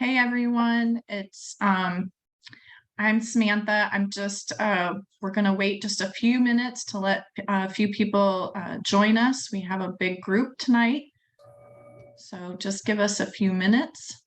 Okay, everyone, I'm Samantha. I'm just, we're gonna wait just a few minutes to let a few people join us. We have a big group tonight. So just give us a few minutes.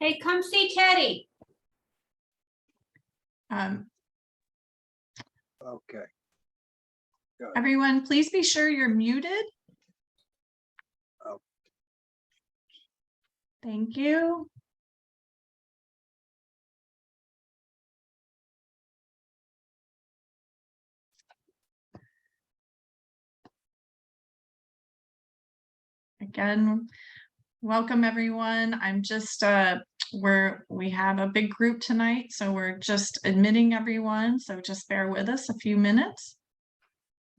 Hey, come see Teddy. Okay. Everyone, please be sure you're muted. Oh. Thank you. Again, welcome everyone. I'm just we have a big group tonight, so we're just admitting everyone, so just bear with us a few minutes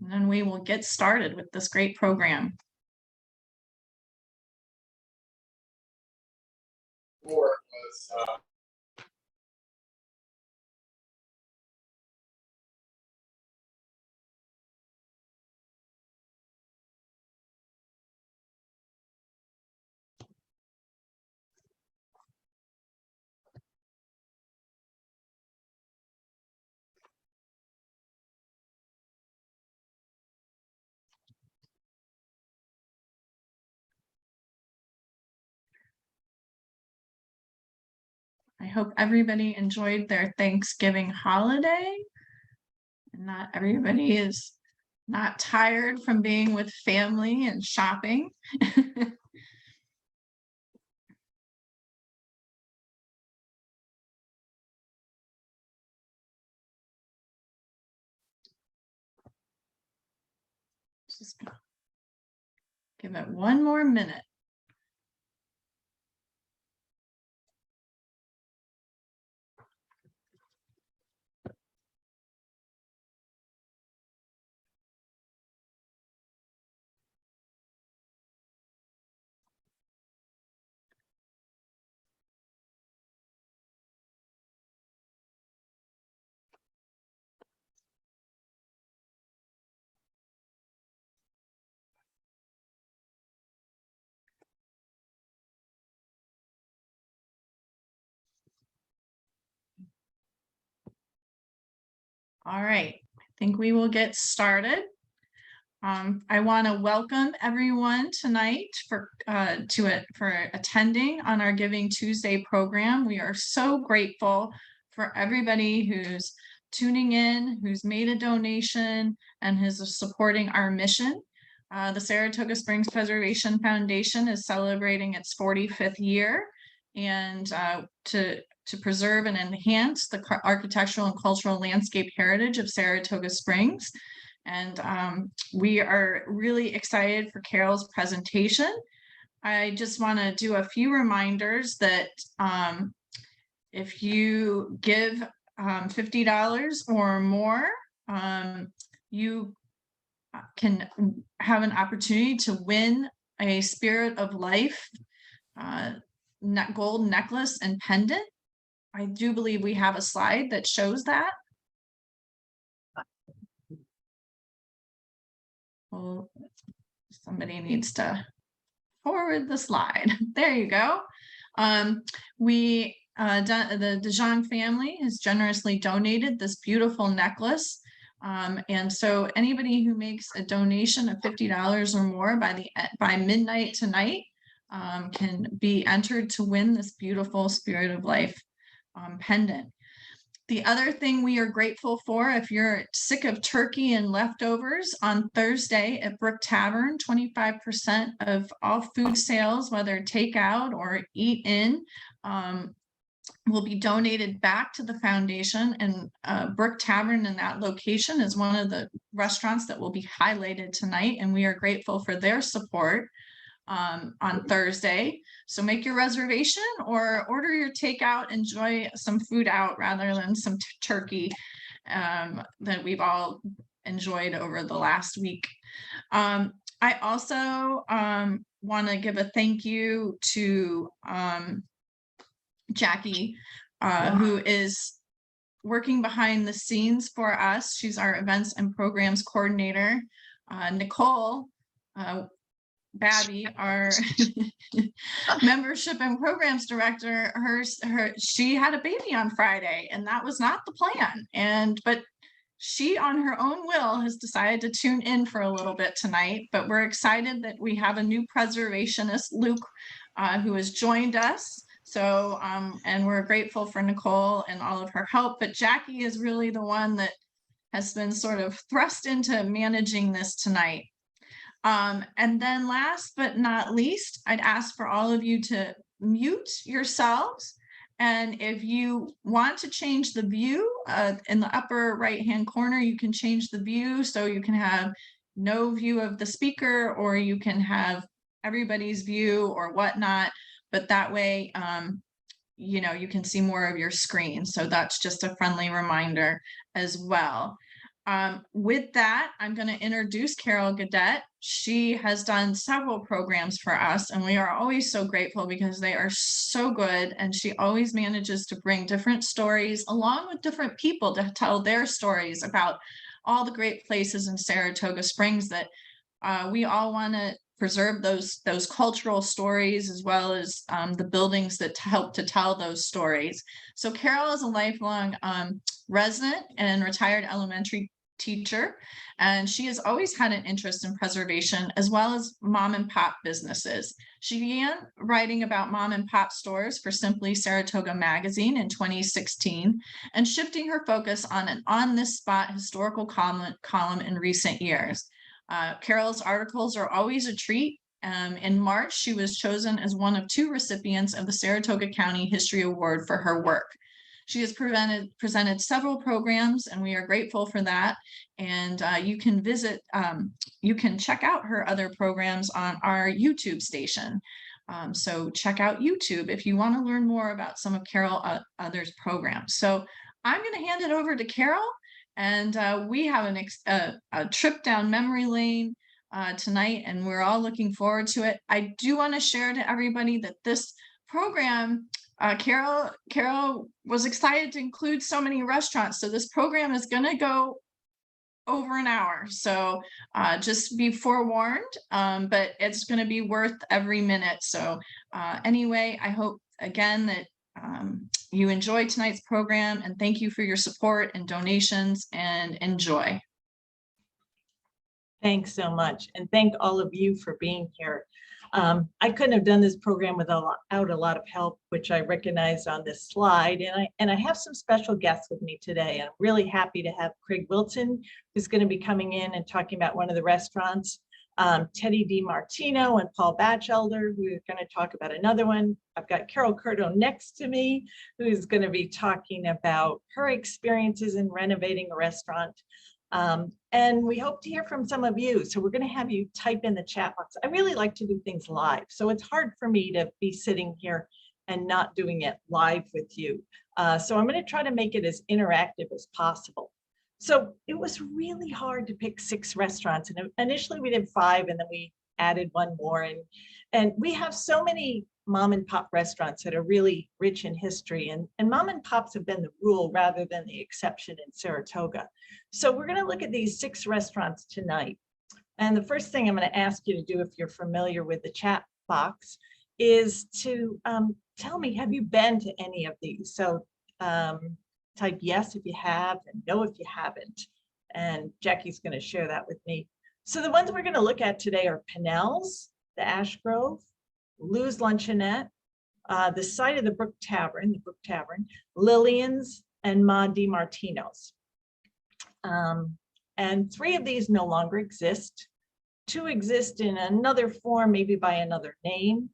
and then we will get started with this great program. I hope everybody enjoyed their Thanksgiving holiday and not everybody is not tired from being with family and shopping. Just give it one more minute. All right, I think we will get started. I want to welcome everyone tonight for attending on our Giving Tuesday program. We are so grateful for everybody who's tuning in, who's made a donation, and who's supporting our mission. The Saratoga Springs Preservation Foundation is celebrating its 45th year, and to preserve and enhance the architectural and cultural landscape heritage of Saratoga Springs. And we are really excited for Carol's presentation. I just want to do a few reminders that if you give $50 or more, you can have an opportunity to win a Spirit of Life gold necklace and pendant. I do believe we have a slide that shows that. Well, somebody needs to forward the slide. There you go. The Dijon family has generously donated this beautiful necklace. And so anybody who makes a donation of $50 or more by midnight tonight can be entered to win this beautiful Spirit of Life pendant. The other thing we are grateful for, if you're sick of turkey and leftovers, on Thursday at Brook Tavern, 25% of all food sales, whether takeout or eat in, will be donated back to the foundation, and Brook Tavern in that location is one of the restaurants that will be highlighted tonight, and we are grateful for their support on Thursday. So make your reservation or order your takeout, enjoy some food out rather than some turkey that we've all enjoyed over the last week. I also want to give a thank you to Jackie, who is working behind the scenes for us. She's our events and programs coordinator. Nicole Babby, our membership and programs director, she had a baby on Friday, and that was not the plan. But she, on her own will, has decided to tune in for a little bit tonight. But we're excited that we have a new preservationist, Luke, who has joined us. So, and we're grateful for Nicole and all of her help. But Jackie is really the one that has been sort of thrust into managing this tonight. And then last but not least, I'd ask for all of you to mute yourselves. And if you want to change the view in the upper right-hand corner, you can change the view so you can have no view of the speaker, or you can have everybody's view or whatnot. But that way, you know, you can see more of your screen. So that's just a friendly reminder as well. With that, I'm going to introduce Carol Godette. She has done several programs for us, and we are always so grateful because they are so good. And she always manages to bring different stories along with different people to tell their stories about all the great places in Saratoga Springs that we all want to preserve those cultural stories, as well as the buildings that help to tell those stories. So Carol is a lifelong resident and retired elementary teacher, and she has always had an interest in preservation as well as mom and pop businesses. She began writing about mom and pop stores for Simply Saratoga magazine in 2016, and shifting her focus on an on-this-spot historical column in recent years. Carol's articles are always a treat. In March, she was chosen as one of 2 recipients of the Saratoga County History Award for her work. She has presented several programs, and we are grateful for that. And you can you can check out her other programs on our YouTube station. So check out YouTube if you want to learn more about some of Carol others programs. So I'm going to hand it over to Carol, and we have a trip down memory lane tonight, and we're all looking forward to it. I do want to share to everybody that this program, Carol was excited to include so many restaurants. So this program is going to go over an hour. So just be forewarned, but it's going to be worth every minute. So anyway, I hope again that you enjoyed tonight's program, and thank you for your support and donations, and enjoy. Thanks so much. And thank all of you for being here. I couldn't have done this program without a lot of help, which I recognize on this slide. And I have some special guests with me today. I'm really happy to have Craig Wilson, who's going to be coming in and talking about one of the restaurants. Teddy DeMartino and Paul Batchelder, who are going to talk about another one. I've got Carol Curto next to me, who's going to be talking about her experiences in renovating a restaurant. And we hope to hear from some of you. So we're going to have you type in the chat box. I really like to do things live. So it's hard for me to be sitting here and not doing it live with you. So I'm going to try to make it as interactive as possible. So it was really hard to pick 6 restaurants. And initially we did 5, and then we added one more. And we have so many mom and pop restaurants that are really rich in history, and mom and pops have been the rule rather than the exception in Saratoga. So we're going to look at these 6 restaurants tonight. And the first thing I'm going to ask you to do, if you're familiar with the chat box, is to tell me, have you been to any of these? So type yes if you have, and no if you haven't. And Jackie's going to share that with me. So the ones we're going to look at today are Pennell's, the Ash Grove, Lou's Luncheonette, the site of the Brook Tavern, Lillian's, and Ma DeMartino's. And 3 of these no longer exist. 2 exist in another form, maybe by another name.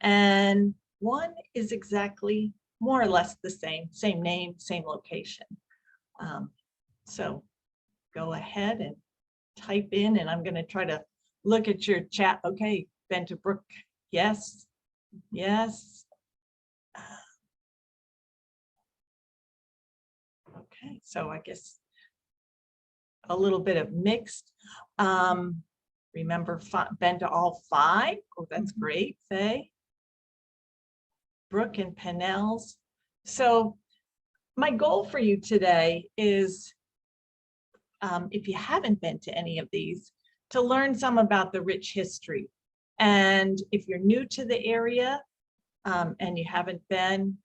And 1 is exactly more or less the same name, same location. So go ahead and type in, and I'm going to try to look at your chat. Okay, Benta Brook, yes, yes. Okay, so I guess a little bit of mixed. Remember, been to all 5. Oh, that's great, Faye. Brooke and Pennell's. So my goal for you today is, if you haven't been to any of these, to learn some about the rich history. And if you're new to the area and you haven't been,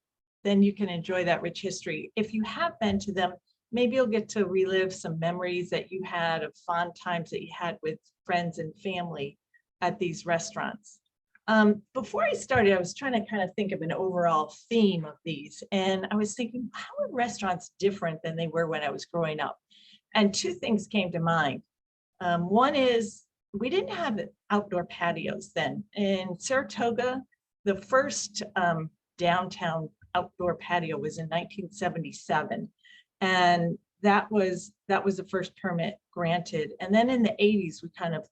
then you can enjoy that rich history. If you have been to them, maybe you'll get to relive some memories that you had of fond times that you had with friends and family at these restaurants. Before I started, I was trying to kind of think of an overall theme of these. And I was thinking, how are restaurants different than they were when I was growing up? And 2 things came to mind. One is we didn't have outdoor patios then. In Saratoga, the first downtown outdoor patio was in 1977. And that was the first permit granted. And then in the 80s, we kind of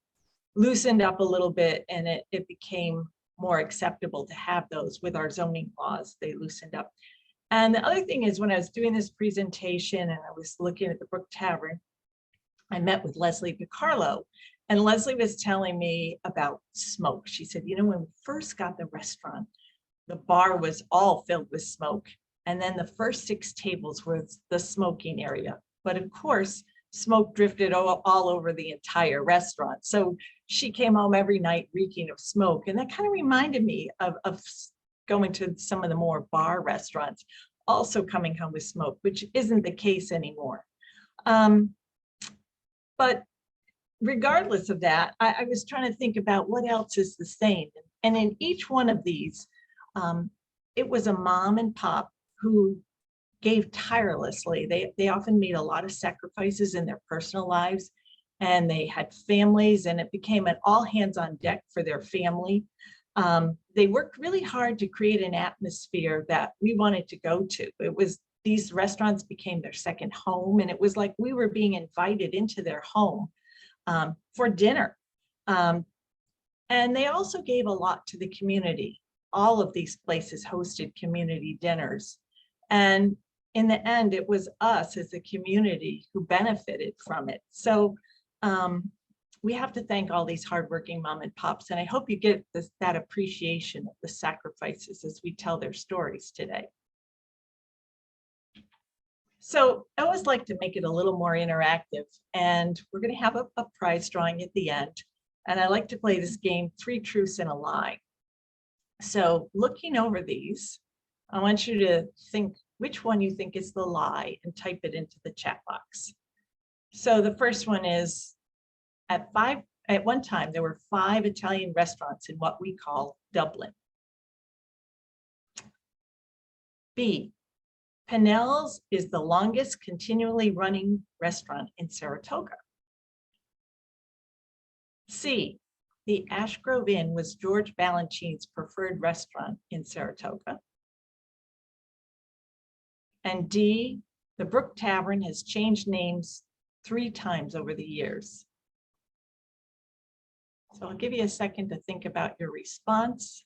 loosened up a little bit, and it became more acceptable to have those with our zoning laws. They loosened up. And the other thing is, when I was doing this presentation and I was looking at the Brook Tavern, I met with Leslie DiCarlo, and Leslie was telling me about smoke. She said, you know, when we first got the restaurant, the bar was all filled with smoke. And then the first 6 tables were the smoking area. But of course, smoke drifted all over the entire restaurant. So she came home every night reeking of smoke. And that kind of reminded me of going to some of the more bar restaurants, also coming home with smoke, which isn't the case anymore. But regardless of that, I was trying to think about what else is the same. And in each one of these, it was a mom and pop who gave tirelessly. They often made a lot of sacrifices in their personal lives, and they had families, and it became an all hands on deck for their family. They worked really hard to create an atmosphere that we wanted to go to. These restaurants became their second home, and it was like we were being invited into their home for dinner. And they also gave a lot to the community. All of these places hosted community dinners. And in the end, it was us as a community who benefited from it. So we have to thank all these hardworking mom and pops. And I hope you get that appreciation of the sacrifices as we tell their stories today. So I always like to make it a little more interactive, and we're going to have a prize drawing at the end. And I like to play this game, 3 truths and a lie. So looking over these, I want you to think which one you think is the lie and type it into the chat box. So the first one is, at one time, there were 5 Italian restaurants in what we call Dublin. B, Pennell's is the longest continually running restaurant in Saratoga. C, the Ash Grove Inn was George Balanchine's preferred restaurant in Saratoga. And D, the Brook Tavern has changed names 3 times over the years. So I'll give you a second to think about your response.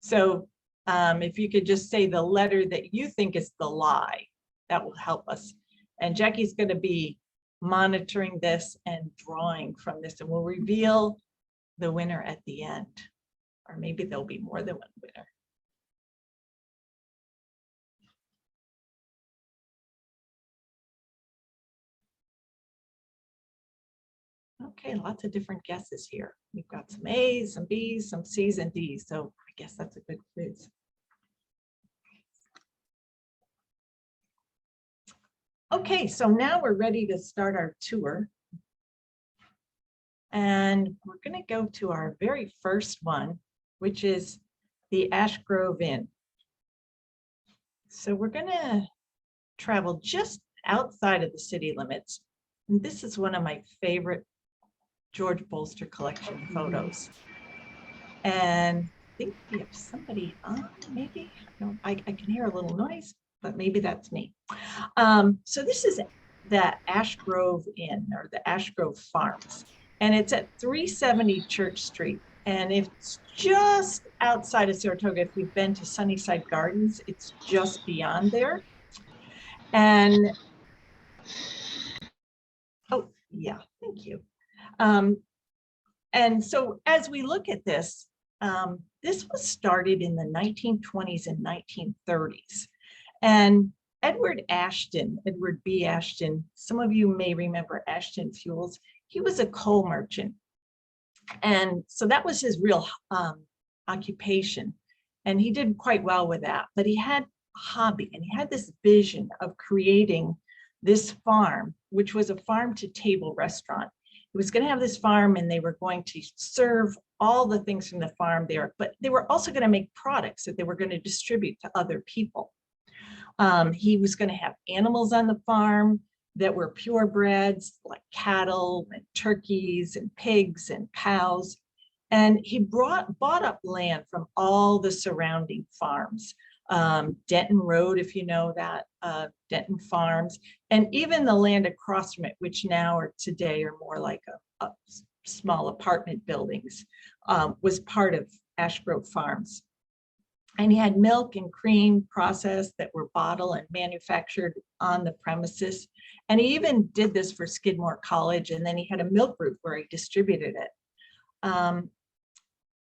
So if you could just say the letter that you think is the lie, that will help us. And Jackie's going to be monitoring this and drawing from this, and we'll reveal the winner at the end. Or maybe there'll be more than one winner. Okay, lots of different guesses here. We've got some A's, some B's, some C's, and D's. So I guess that's a good quiz. Okay, so now we're ready to start our tour. And we're going to go to our very first one, which is the Ash Grove Inn. So we're going to travel just outside of the city limits. And this is one of my favorite George Bolster collection photos. And think we have somebody on, maybe. No, I can hear a little noise, but maybe that's me. So this is the Ash Grove Inn, or the Ash Grove Farms, and it's at 370 Church Street. And it's just outside of Saratoga. If you've been to Sunnyside Gardens, it's just beyond there. And, oh, yeah, thank you. And so as we look at this, this was started in the 1920s and 1930s. And Edward B. Ashton, some of you may remember Ashton Fuels. He was a coal merchant. And so that was his real occupation. And he did quite well with that, but he had a hobby, and he had this vision of creating this farm, which was a farm to table restaurant. He was going to have this farm, and they were going to serve all the things from the farm there, but they were also going to make products that they were going to distribute to other people. He was going to have animals on the farm that were purebreds, like cattle and turkeys and pigs and cows. And he bought up land from all the surrounding farms. Denton Road, if you know that, Denton Farms, and even the land across from it, which now or today are more like a small apartment buildings, was part of Ash Grove Farms. And he had milk and cream processed that were bottled and manufactured on the premises. And he even did this for Skidmore College, and then he had a milk booth where he distributed it.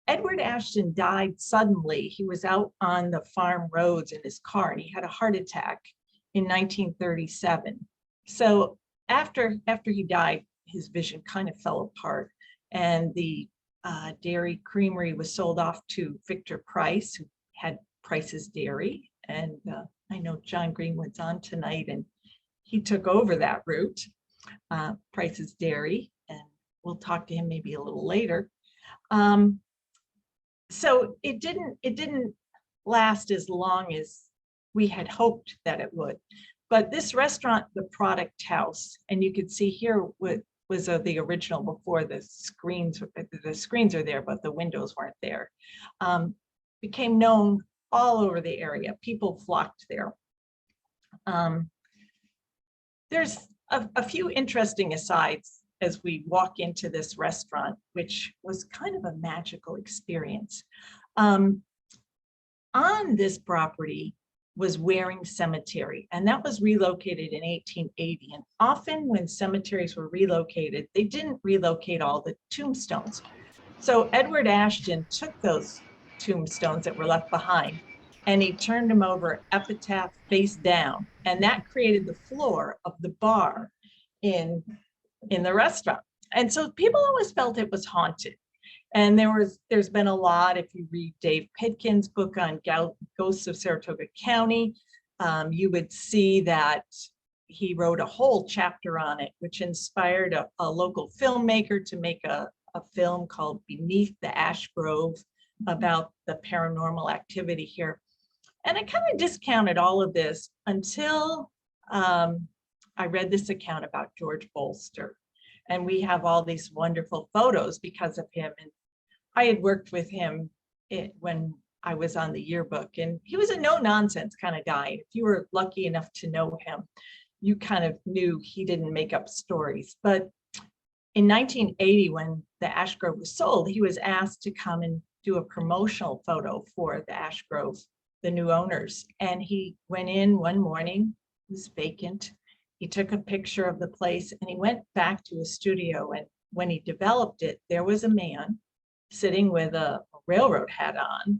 Edward Ashton died suddenly. He was out on the farm roads in his car, and he had a heart attack in 1937. So after he died, his vision kind of fell apart, and the dairy creamery was sold off to Victor Price, who had Price's Dairy. And I know John Greenwood's on tonight, and he took over that route, Price's Dairy, and we'll talk to him maybe a little later. So it didn't last as long as we had hoped that it would. But this restaurant, the Product House, and you can see here what was the original before the screens are there, but the windows weren't there, became known all over the area. People flocked there. There's a few interesting asides as we walk into this restaurant, which was kind of a magical experience. On this property was Waring Cemetery, and that was relocated in 1880. And often when cemeteries were relocated, they didn't relocate all the tombstones. So Edward Ashton took those tombstones that were left behind, and he turned them over epitaph face down, and that created the floor of the bar in the restaurant. And so people always felt it was haunted. And there's been a lot, if you read Dave Pitkin's book on ghosts of Saratoga County, you would see that he wrote a whole chapter on it, which inspired a local filmmaker to make a film called Beneath the Ash Grove about the paranormal activity here. And I kind of discounted all of this until I read this account about George Bolster. And we have all these wonderful photos because of him. And I had worked with him when I was on the yearbook, and he was a no-nonsense kind of guy. If you were lucky enough to know him, you kind of knew he didn't make up stories. But in 1980, when the Ash Grove was sold, he was asked to come and do a promotional photo for the Ash Grove, the new owners. And he went in one morning, it was vacant. He took a picture of the place, and he went back to his studio. And when he developed it, there was a man sitting with a railroad hat on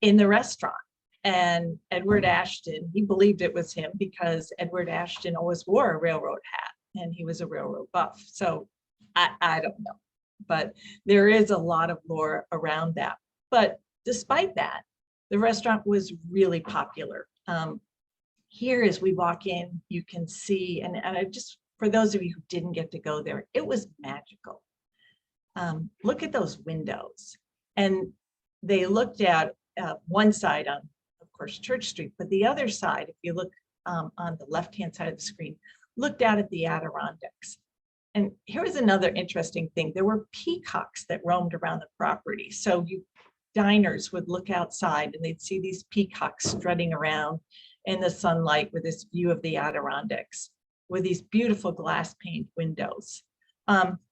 in the restaurant. And Edward Ashton, he believed it was him because Edward Ashton always wore a railroad hat, and he was a railroad buff. So I don't know, but there is a lot of lore around that. But despite that, the restaurant was really popular. Here, as we walk in, you can see, and I just, for those of you who didn't get to go there, it was magical. Look at those windows. And they looked at one side on, of course, Church Street, but the other side, if you look on the left-hand side of the screen, looked out at the Adirondacks. And here was another interesting thing. There were peacocks that roamed around the property. So diners would look outside and they'd see these peacocks strutting around in the sunlight with this view of the Adirondacks with these beautiful glass pane windows.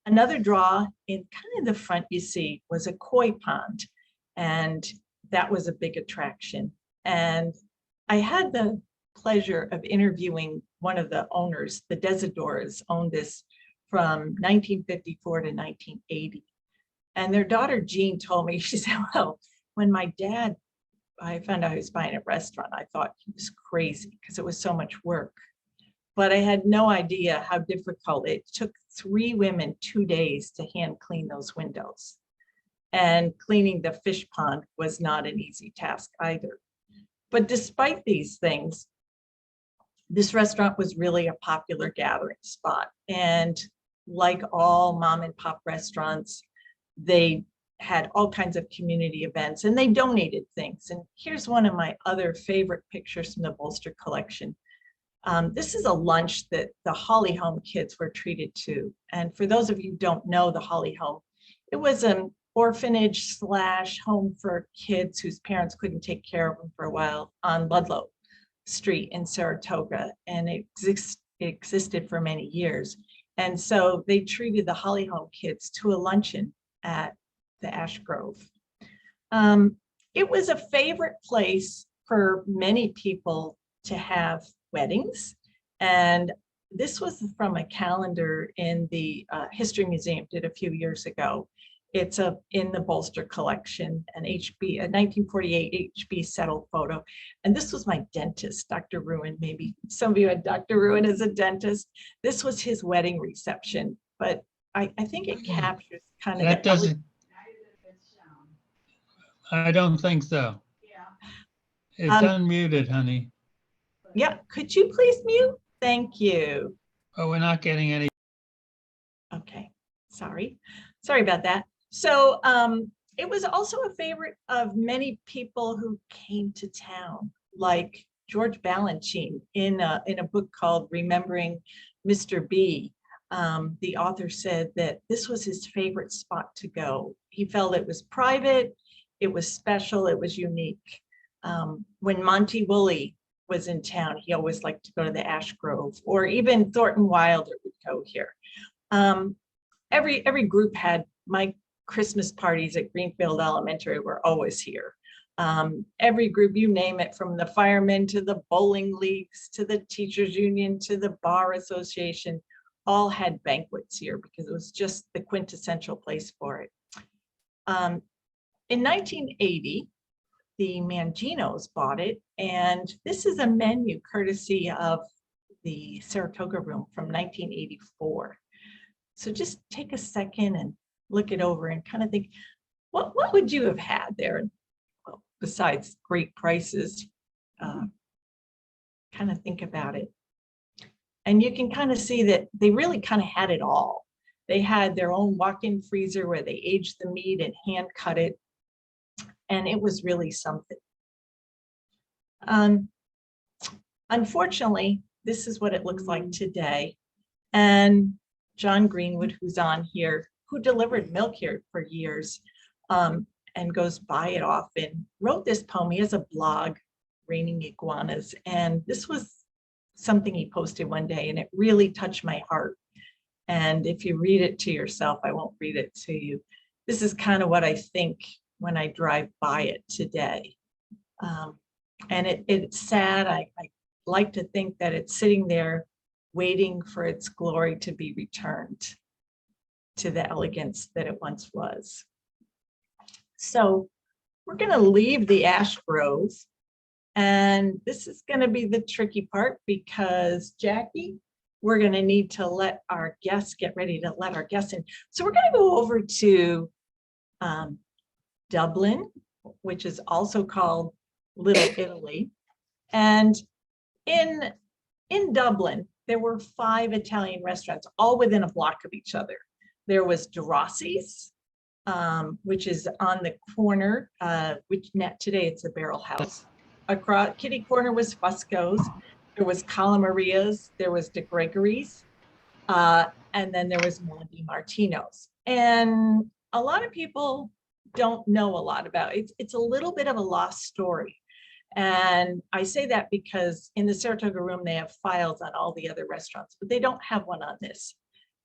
Another draw in kind of the front you see was a koi pond, and that was a big attraction. And I had the pleasure of interviewing one of the owners. The Desidores owned this from 1954 to 1980. And their daughter Jean told me, she said, well, when my dad, I found out he was buying a restaurant, I thought he was crazy because it was so much work. But I had no idea how difficult it took 3 women 2 days to hand clean those windows. And cleaning the fish pond was not an easy task either. But despite these things, this restaurant was really a popular gathering spot. And like all mom and pop restaurants, they had all kinds of community events and they donated things. And here's one of my other favorite pictures from the Bolster collection. This is a lunch that the Holly Home kids were treated to. And for those of you who don't know the Holly Home, it was an orphanage / home for kids whose parents couldn't take care of them for a while on Ludlow Street in Saratoga. And it existed for many years. And so they treated the Holly Home kids to a luncheon at the Ash Grove. It was a favorite place for many people to have weddings. And this was from a calendar in the History Museum did a few years ago. It's in the Bolster collection, a 1948 HB Settle photo. And this was my dentist, Dr. Ruin. Maybe some of you had Dr. Ruin as a dentist. This was his wedding reception, but I think it captures kind of That doesn't. I don't think so. It's unmuted, honey. Yep. Could you please mute? Thank you. Oh, we're not getting any. Okay. Sorry about that. So it was also a favorite of many people who came to town, like George Balanchine in a book called Remembering Mr. B. The author said that this was his favorite spot to go. He felt it was private, it was special, it was unique. When Monty Woolley was in town, he always liked to go to the Ash Grove, or even Thornton Wilder would go here. Every group had, my Christmas parties at Greenfield Elementary were always here. Every group, you name it, from the firemen to the bowling leagues to the teachers union to the bar association, all had banquets here because it was just the quintessential place for it. In 1980, the Manginos bought it, and this is a menu courtesy of the Saratoga Room from 1984. So just take a second and look it over and kind of think, what would you have had there? Well, besides great prices, kind of think about it. And you can kind of see that they really kind of had it all. They had their own walk-in freezer where they aged the meat and hand cut it. And it was really something. Unfortunately, this is what it looks like today. And John Greenwood, who's on here, who delivered milk here for years and goes by it often, wrote this poem. He has a blog, Raining Iguanas. And this was something he posted one day, and it really touched my heart. And if you read it to yourself, I won't read it to you. This is kind of what I think when I drive by it today. And it's sad. I like to think that it's sitting there waiting for its glory to be returned to the elegance that it once was. So we're going to leave the Ash Grove. And this is going to be the tricky part because, Jackie, we're going to need to let our guests get ready to let our guests in. So we're going to go over to Dublin, which is also called Little Italy. And in Dublin, there were 5 Italian restaurants, all within a block of each other. There was De Rossi's, which is on the corner, which today it's a Barrel House. Across kitty corner was Fusco's. There was Cala Maria's. There was De Gregory's, and then there was more DeMartino's. And a lot of people don't know a lot about. It's a little bit of a lost story. And I say that because in the Saratoga room, they have files on all the other restaurants, but they don't have one on this.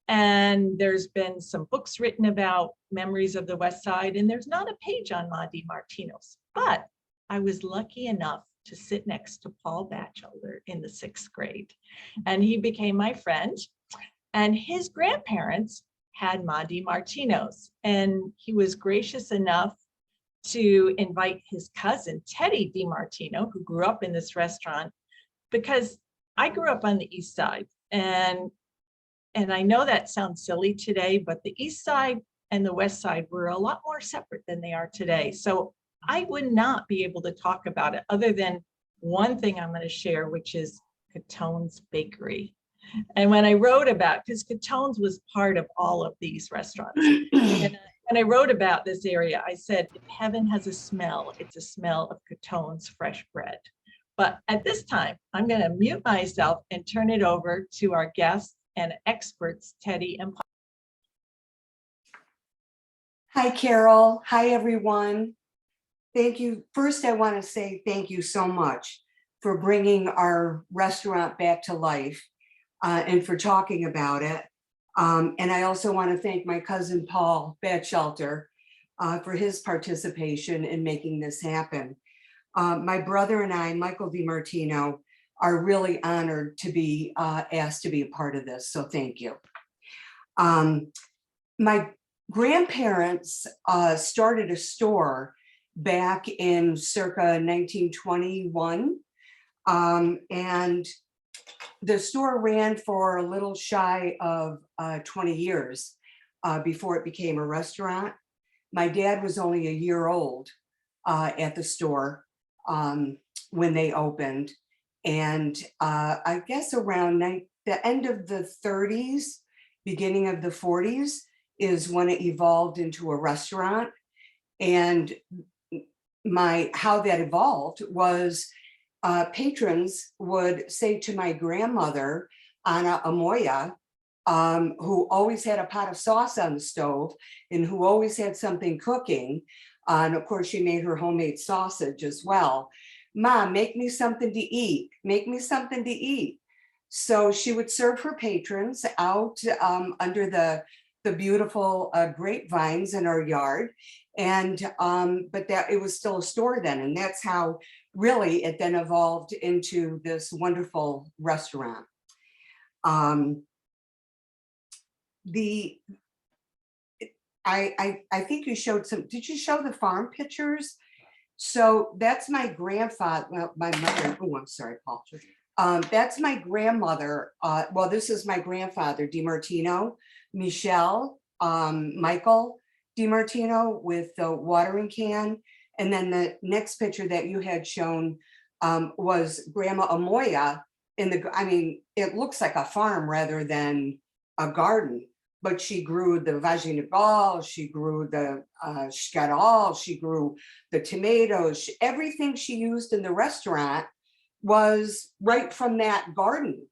And there's been some books written about memories of the West Side, and there's not a page on Ma DeMartino's. But I was lucky enough to sit next to Paul Batchelder in the 6th grade, and he became my friend. And his grandparents had Ma DeMartino's, and he was gracious enough to invite his cousin, Teddy DeMartino, who grew up in this restaurant, because I grew up on the East Side. And I know that sounds silly today, but the East Side and the West Side were a lot more separate than they are today. So I would not be able to talk about it other than one thing I'm going to share, which is Catone's Bakery. And when I wrote about, because Catone's was part of all of these restaurants, and when I wrote about this area, I said, if heaven has a smell, it's a smell of Catone's fresh bread. But at this time, I'm going to mute myself and turn it over to our guests and experts, Teddy and Paul. Hi, Carol. Hi, everyone. Thank you. First, I want to say thank you so much for bringing our restaurant back to life and for talking about it. And I also want to thank my cousin, Paul Batchelder, for his participation in making this happen. My brother and I, Michael DeMartino, are really honored to be asked to be a part of this, so thank you. My grandparents started a store back in circa 1921, and the store ran for a little shy of 20 years before it became a restaurant. My dad was only a year old at the store when they opened. And I guess around the end of the 30s, beginning of the 40s is when it evolved into a restaurant. And how that evolved was patrons would say to my grandmother, Ana Amoya, who always had a pot of sauce on the stove and who always had something cooking. And of course, she made her homemade sausage as well. Mom, make me something to eat. Make me something to eat. So she would serve her patrons out under the beautiful grapevines in our yard. And but that it was still a store then. And that's how really it then evolved into this wonderful restaurant. I think you showed some, did you show the farm pictures? So that's my grandfather, well, my mother, oh, I'm sorry, Paul. That's my grandmother. Well, this is my grandfather, DeMartino, Michelle, Michael DeMartino with the watering can. And then the next picture that you had shown was Grandma Amoya in the, I mean, it looks like a farm rather than a garden, but she grew the vaginibal, she grew the shkarol, she grew the tomatoes, everything she used in the restaurant was right from that garden.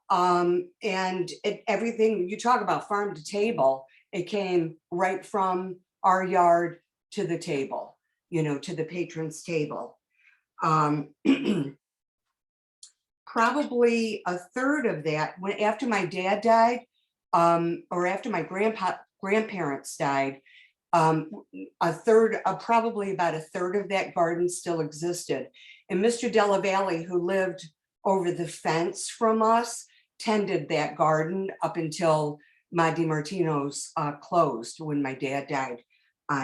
And everything, you talk about farm to table, it came right from our yard to the table, you know, to the patron's table. Probably a third of that, when after my dad died, or after my grandparents died, probably about a third of that garden still existed. And Mr. Della Valle, who lived over the fence from us, tended that garden up until my DeMartino's closed when my dad died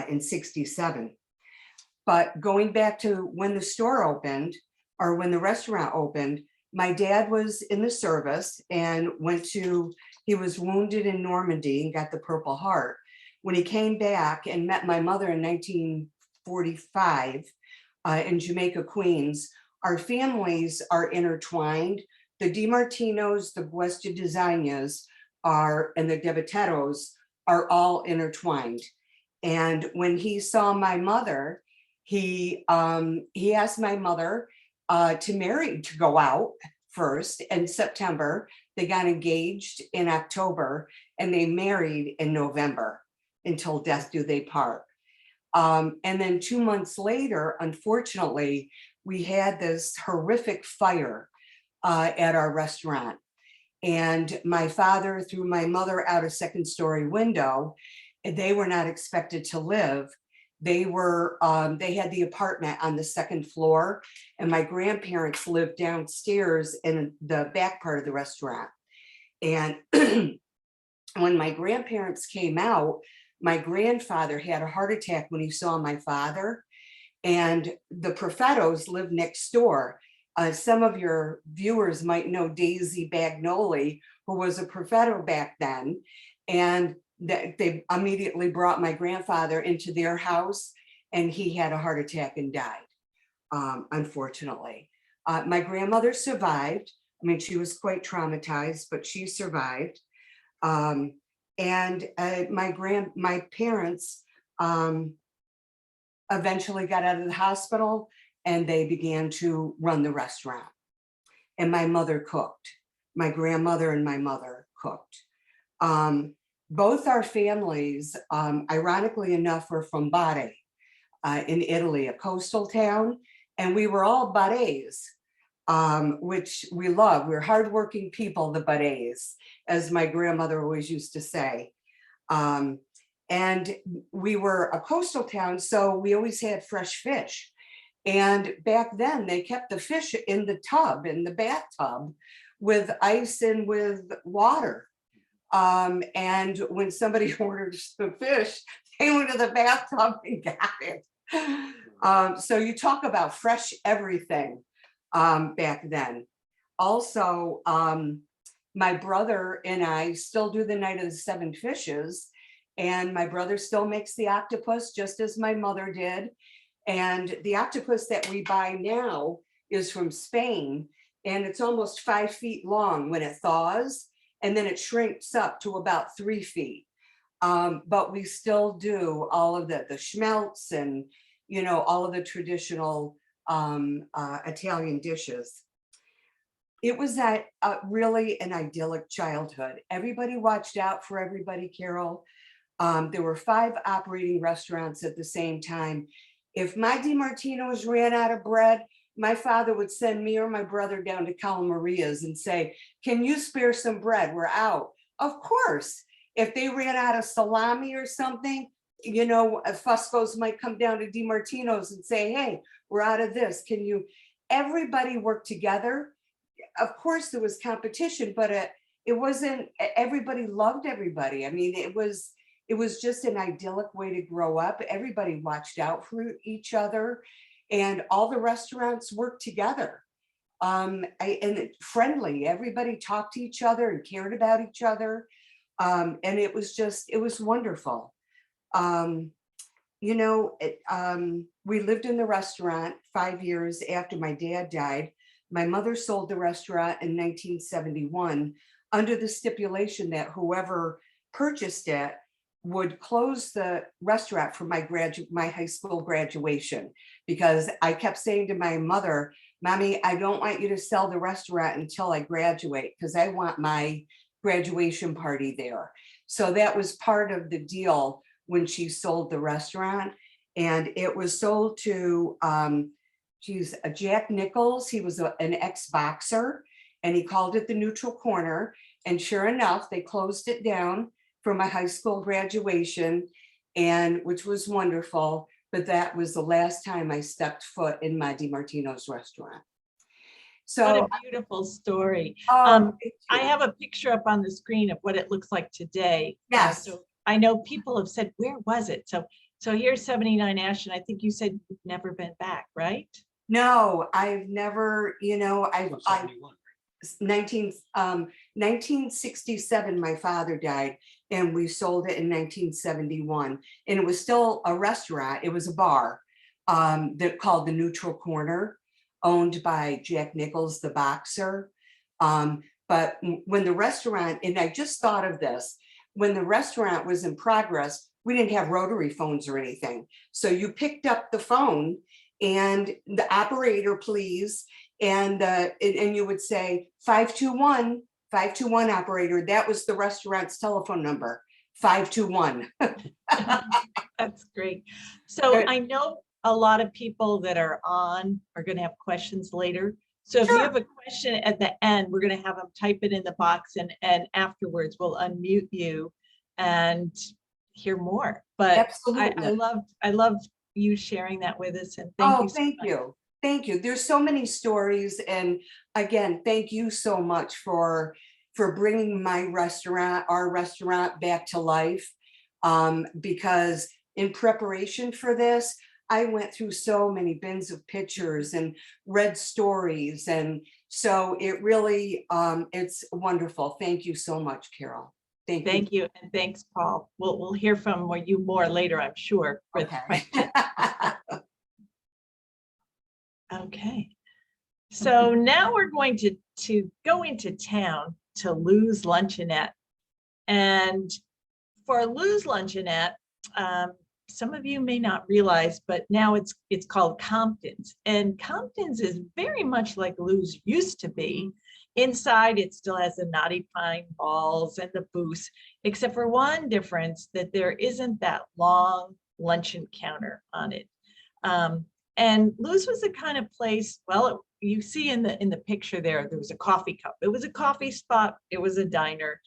in '67. But going back to when the store opened, or when the restaurant opened, my dad was in the service and he was wounded in Normandy and got the Purple Heart. When he came back and met my mother in 1945 in Jamaica, Queens, our families are intertwined. The DeMartinos, the Guesta Designas and the Debateros are all intertwined. And when he saw my mother, he asked my mother to go out first in September. They got engaged in October and they married in November. Until death do they part. And then 2 months later, unfortunately, we had this horrific fire at our restaurant. And my father threw my mother out a second-story window. And they were not expected to live. They were, they had the apartment on the second floor, and my grandparents lived downstairs in the back part of the restaurant. And when my grandparents came out, my grandfather had a heart attack when he saw my father, and the Perfettos lived next door. Some of your viewers might know Daisy Bagnoli, who was a Perfetto back then. And they immediately brought my grandfather into their house, and he had a heart attack and died, unfortunately. My grandmother survived. I mean, she was quite traumatized, but she survived. And my parents eventually got out of the hospital, and they began to run the restaurant. And my mother cooked. My grandmother and my mother cooked. Both our families, ironically enough, were from Bari in Italy, a coastal town, and we were all Barese, which we love. We're hardworking people, the Barese, as my grandmother always used to say. And we were a coastal town, so we always had fresh fish. And back then, they kept the fish in the tub, in the bathtub, with ice and with water. And when somebody ordered the fish, they went to the bathtub and got it. So you talk about fresh everything back then. Also, my brother and I still do the Night of the Seven Fishes, and my brother still makes the octopus just as my mother did. And the octopus that we buy now is from Spain, and it's almost 5 feet long when it thaws, and then it shrinks up to about 3 feet. But we still do all of the schmelts and, you know, all of the traditional Italian dishes. It was really an idyllic childhood. Everybody watched out for everybody, Carol. There were 5 operating restaurants at the same time. If my DeMartinos ran out of bread, my father would send me or my brother down to Cala Maria's and say, can you spare some bread? We're out. Of course, if they ran out of salami or something, you know, Fusco's might come down to DeMartino's and say, hey, we're out of this. Can you? Everybody worked together. Of course, there was competition, but it wasn't, everybody loved everybody. I mean, it was just an idyllic way to grow up. Everybody watched out for each other, and all the restaurants worked together. And friendly, everybody talked to each other and cared about each other. And it was wonderful. You know, we lived in the restaurant 5 years after my dad died. My mother sold the restaurant in 1971 under the stipulation that whoever purchased it would close the restaurant for my high school graduation, because I kept saying to my mother, Mommy, I don't want you to sell the restaurant until I graduate, because I want my graduation party there. So that was part of the deal when she sold the restaurant. And it was sold to Jack Nichols. He was an ex-boxer, and he called it the Neutral Corner. And sure enough, they closed it down for my high school graduation, and which was wonderful. But that was the last time I stepped foot in my DeMartino's restaurant. So what a beautiful story. I I have a picture up on the screen of what it looks like today. Yes. So I know people have said, where was it? So here's 79 Ashton. I think you said you've never been back, right? No, I've never, you know, I 1967, my father died, and we sold it in 1971. And it was still a restaurant. It was a bar that called the Neutral Corner, owned by Jack Nichols, the boxer. But when the restaurant, and I just thought of this, when the restaurant was in progress, we didn't have rotary phones or anything. So you picked up the phone and the operator, please, and you would say 521 operator. That was the restaurant's telephone number, 521. That's great. So Good. I know a lot of people that are on are going to have questions later. So if you Sure. have a question at the end, we're going to have them type it in the box, and afterwards we'll unmute you and hear more. But Absolutely. I loved you sharing that with us, and thank you so Thank much. you. Thank you. There's so many stories. And again, thank you so much for bringing our restaurant back to life. Because in preparation for this, I went through so many bins of pictures and read stories. And so it really, it's wonderful. Thank you so much, Carol. Thank you. Thank you, and thanks, Paul. We'll hear from you more later, I'm sure. with Okay. questions. Okay. So now we're going to go into town to Lou's Luncheonette. And for Lou's Luncheonette, some of you may not realize, but now it's called Compton's. And Compton's is very much like Lou's used to be. Inside, it still has the knotty pine balls and the booths, except for one difference, that there isn't that long luncheon counter on it. And Lou's was the kind of place, well, you see in the picture there was a coffee cup. It was a coffee spot. It was a diner.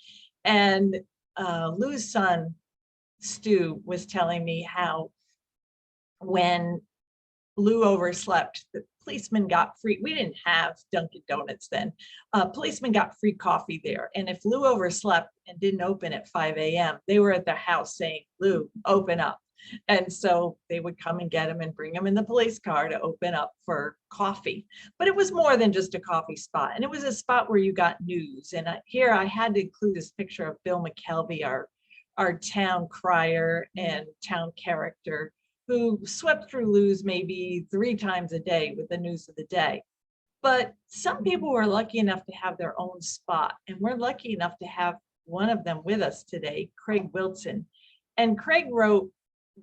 And Lou's son, Stu, was telling me how when Lou overslept, the policeman got free. We didn't have Dunkin' Donuts then. Policeman got free coffee there. And if Lou overslept and didn't open at 5 a.m., they were at the house saying, Lou, open up. And so they would come and get him and bring him in the police car to open up for coffee. But it was more than just a coffee spot. And it was a spot where you got news. And here I had to include this picture of Bill McKelvey, our town crier and town character, who swept through Lou's maybe 3 times a day with the news of the day. But some people were lucky enough to have their own spot. And we're lucky enough to have one of them with us today, Craig Wilson. And Craig wrote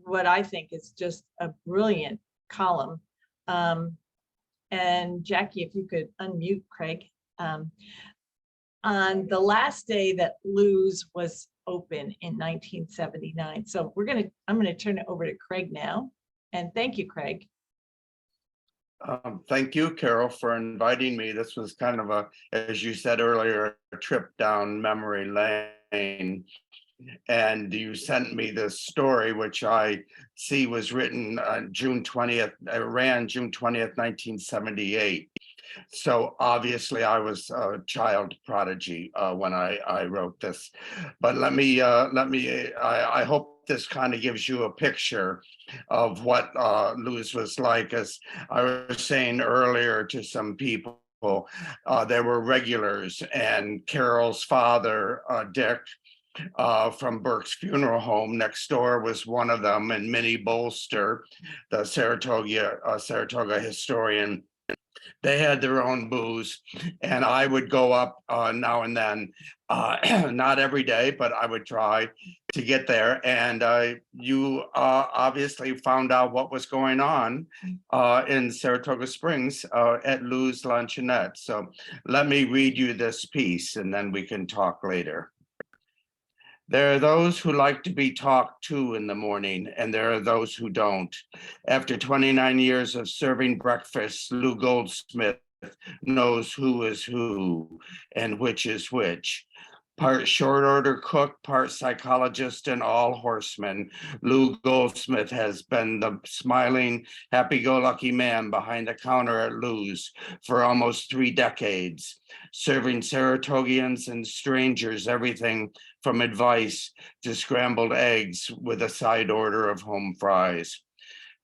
what I think is just a brilliant column. And Jackie, if you could unmute Craig. On the last day that Lou's was open in 1979. So I'm gonna turn it over to Craig now. And thank you, Craig. Thank you, Carol, for inviting me. This was kind of as you said earlier, a trip down memory lane. And you sent me this story, which I see was written on June 20th, ran June 20th, 1978. So obviously I was a child prodigy when I wrote this. But I hope this kind of gives you a picture of what Lou's was like. As I was saying earlier to some people, there were regulars, and Carol's father, Dick, from Burke's Funeral Home next door was one of them, and Minnie Bolster, the Saratoga historian. They had their own booze, and I would go up now and then, not every day, but I would try to get there. And you obviously found out what was going on in Saratoga Springs at Lou's Luncheonette. So let me read you this piece, and then we can talk later. There are those who like to be talked to in the morning, and there are those who don't. After 29 years of serving breakfast, Lou Goldsmith knows who is who and which is which. Part short order cook, part psychologist, and all horseman, Lou Goldsmith has been the smiling, happy-go-lucky man behind the counter at Lou's for almost 3 decades, serving Saratogians and strangers everything from advice to scrambled eggs with a side order of home fries.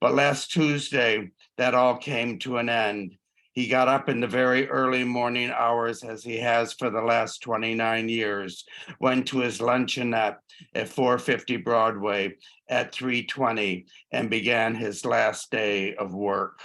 But last Tuesday, that all came to an end. He got up in the very early morning hours, as he has for the last 29 years, went to his luncheonette at 450 Broadway at 3:20 and began his last day of work.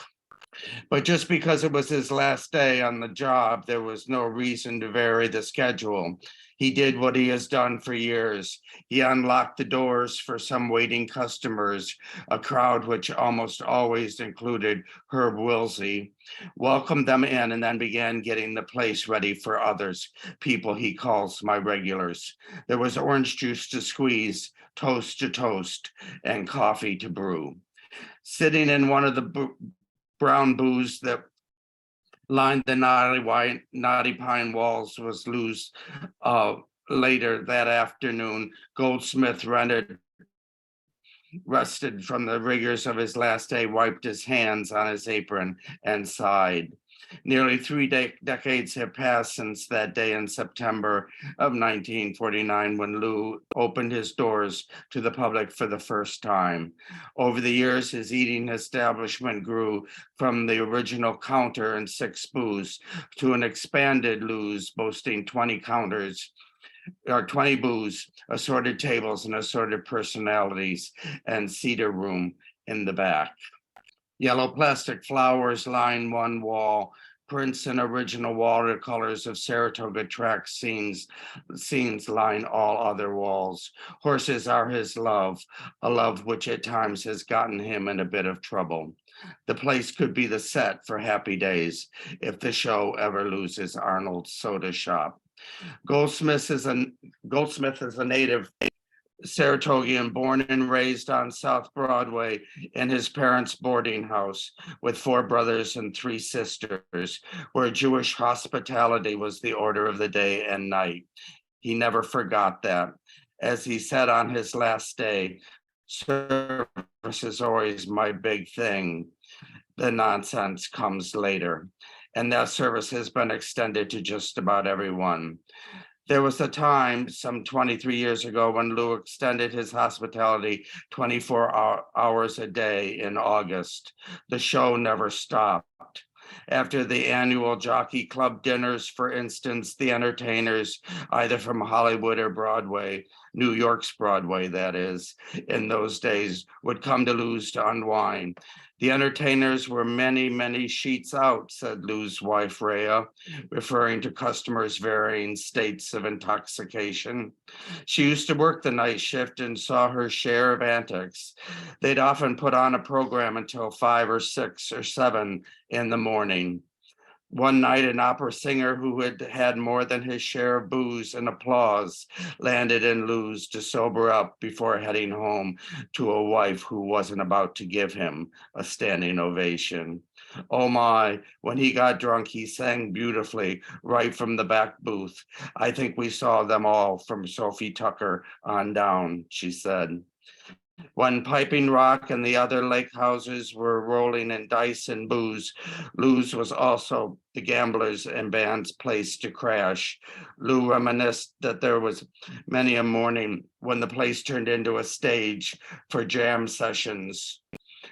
But just because it was his last day on the job, there was no reason to vary the schedule. He did what he has done for years. He unlocked the doors for some waiting customers, a crowd which almost always included Herb Wilsey, welcomed them in, and then began getting the place ready for others, people he calls my regulars. There was orange juice to squeeze, toast to toast, and coffee to brew. Sitting in one of the brown booths that lined the knotty pine walls was Lou's. Later that afternoon, Goldsmith rested from the rigors of his last day, wiped his hands on his apron, and sighed. Nearly three decades have passed since that day in September of 1949, when Lou opened his doors to the public for the first time. Over the years, his eating establishment grew from the original counter and 6 booths to an expanded Lou's boasting 20 counters, or 20 booths, assorted tables, and assorted personalities, and cedar room in the back. Yellow plastic flowers line one wall. Prints and original watercolors of Saratoga track scenes line all other walls. Horses are his love, a love which at times has gotten him in a bit of trouble. The place could be the set for Happy Days if the show ever loses Arnold's Soda Shop. Goldsmith is a native Saratogian, born and raised on South Broadway in his parents' boarding house with 4 brothers and 3 sisters, where Jewish hospitality was the order of the day and night. He never forgot that. As he said on his last day, service is always my big thing. The nonsense comes later. And that service has been extended to just about everyone. There was a time some 23 years ago when Lou extended his hospitality 24 hours a day in August. The show never stopped. After the annual Jockey Club dinners, for instance, the entertainers, either from Hollywood or Broadway, New York's Broadway, that is, in those days, would come to Lou's to unwind. The entertainers were many, many sheets out, said Lou's wife, Rhea, referring to customers' varying states of intoxication. She used to work the night shift and saw her share of antics. They'd often put on a program until 5 or 6 or 7 in the morning. One night, an opera singer who had had more than his share of booze and applause landed in Lou's to sober up before heading home to a wife who wasn't about to give him a standing ovation. Oh my, when he got drunk, he sang beautifully right from the back booth. I think we saw them all from Sophie Tucker on down, she said. When Piping Rock and the other lake houses were rolling in dice and booze, Lou's was also the gamblers and band's place to crash. Lou reminisced that there was many a morning when the place turned into a stage for jam sessions.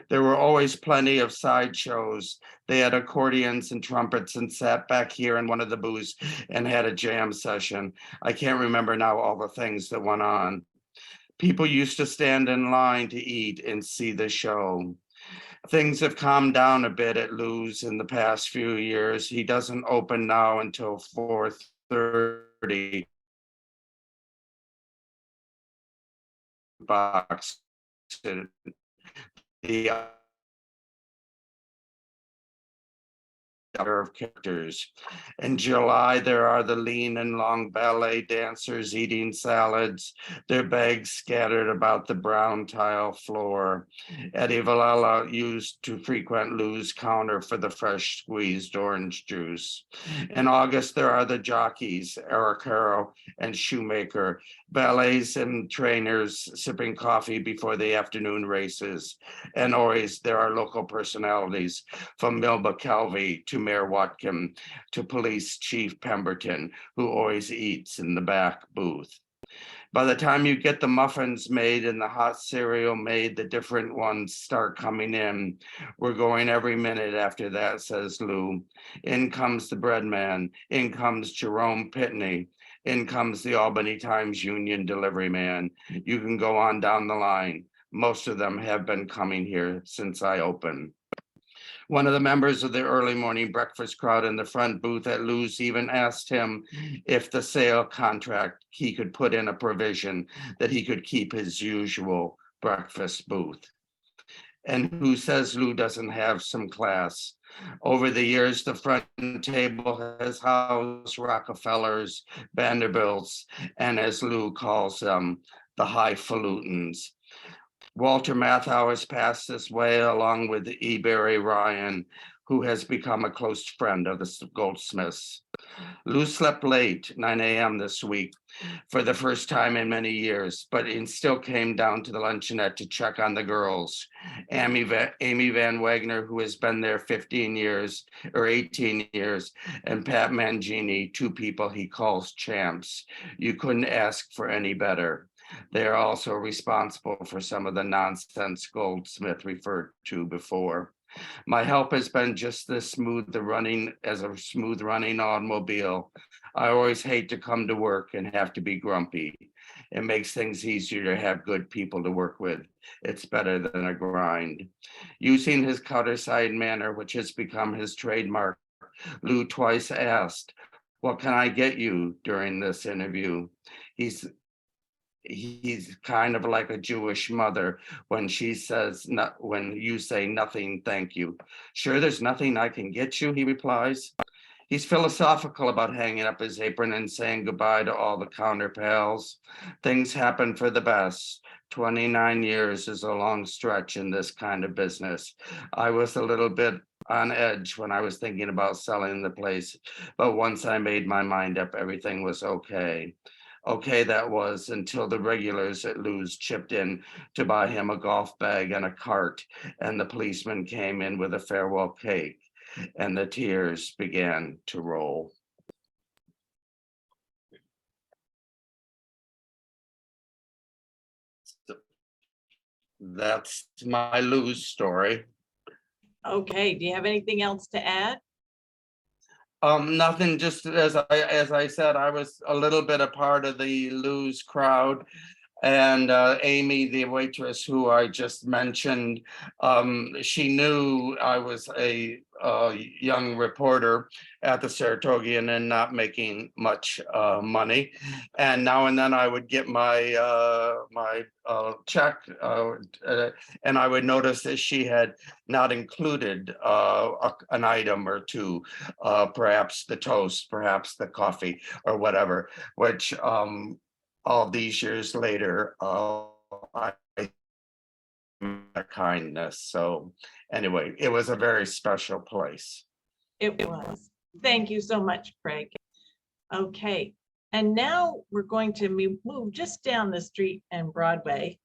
There were always plenty of sideshows. They had accordions and trumpets and sat back here in one of the booths and had a jam session. I can't remember now all the things that went on. People used to stand in line to eat and see the show. Things have calmed down a bit at Lou's in the past few years. He doesn't open now until 4:30. Box. The of characters. In July, there are the lean and long ballet dancers eating salads, their bags scattered about the brown tile floor. Eddie Villala used to frequent Lou's counter for the fresh squeezed orange juice. In August, there are the jockeys, Aracaro and Shoemaker, ballets and trainers sipping coffee before the afternoon races. And always there are local personalities, from Milba Calvi to Mayor Watkin to Police Chief Pemberton, who always eats in the back booth. By the time you get the muffins made and the hot cereal made, the different ones start coming in. We're going every minute after that, says Lou. In comes the bread man. In comes Jerome Pitney. In comes the Albany Times Union delivery man. You can go on down the line. Most of them have been coming here since I opened. One of the members of the early morning breakfast crowd in the front booth at Lou's even asked him if the sale contract, he could put in a provision that he could keep his usual breakfast booth. And who says Lou doesn't have some class? Over the years, the front table has housed Rockefellers, Vanderbilts, and as Lou calls them, the highfalutins. Walter Matthau has passed this way along with E. Barry Ryan, who has become a close friend of the Goldsmiths. Lou slept late, 9 a.m. this week, for the first time in many years, but he still came down to the luncheonette to check on the girls. Amy Van Wagner, who has been there 15 years or 18 years, and Pat Mangini, two people he calls champs. You couldn't ask for any better. They are also responsible for some of the nonsense Goldsmith referred to before. My help has been just as smooth running as a smooth running automobile. I always hate to come to work and have to be grumpy. It makes things easier to have good people to work with. It's better than a grind. Using his counter-side manner, which has become his trademark, Lou twice asked, "What can I get you?" during this interview. He's kind of like a Jewish mother when she says, when you say nothing, thank you. "Sure, there's nothing I can get you," he replies. He's philosophical about hanging up his apron and saying goodbye to all the counter pals. Things happen for the best. 29 years is a long stretch in this kind of business. I was a little bit on edge when I was thinking about selling the place, but once I made my mind up, everything was okay. Okay, that was until the regulars at Lou's chipped in to buy him a golf bag and a cart, and the policeman came in with a farewell cake, and the tears began to roll. That's my Lou's story. Okay, do you have anything else to add? Nothing, just as I said, I was a little bit a part of the Lou's crowd. And Amy, the waitress who I just mentioned, she knew I was a young reporter at the Saratogian and not making much money. And now and then I would get my check, and I would notice that she had not included an item or two, perhaps the toast, perhaps the coffee, or whatever, which all these years later, I a kindness. So anyway, it was a very special place. It was. Thank you so much, Craig. Okay, and now we're going to move just down the street and Broadway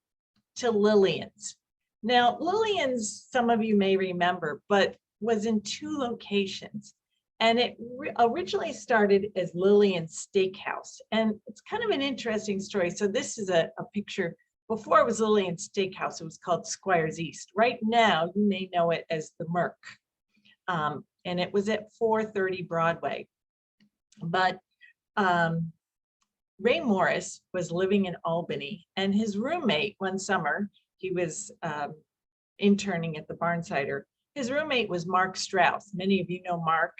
to Lillian's. Now, Lillian's, some of you may remember, but was in two locations. And it originally started as Lillian's Steakhouse. And it's kind of an interesting story. So this is a picture. Before it was Lillian's Steakhouse, it was called Squires East. Right now, you may know it as the Merc. And it was at 430 Broadway. But Ray Morris was living in Albany, and his roommate one summer, he was interning at the Barnsider. His roommate was Mark Strauss. Many of you know Mark.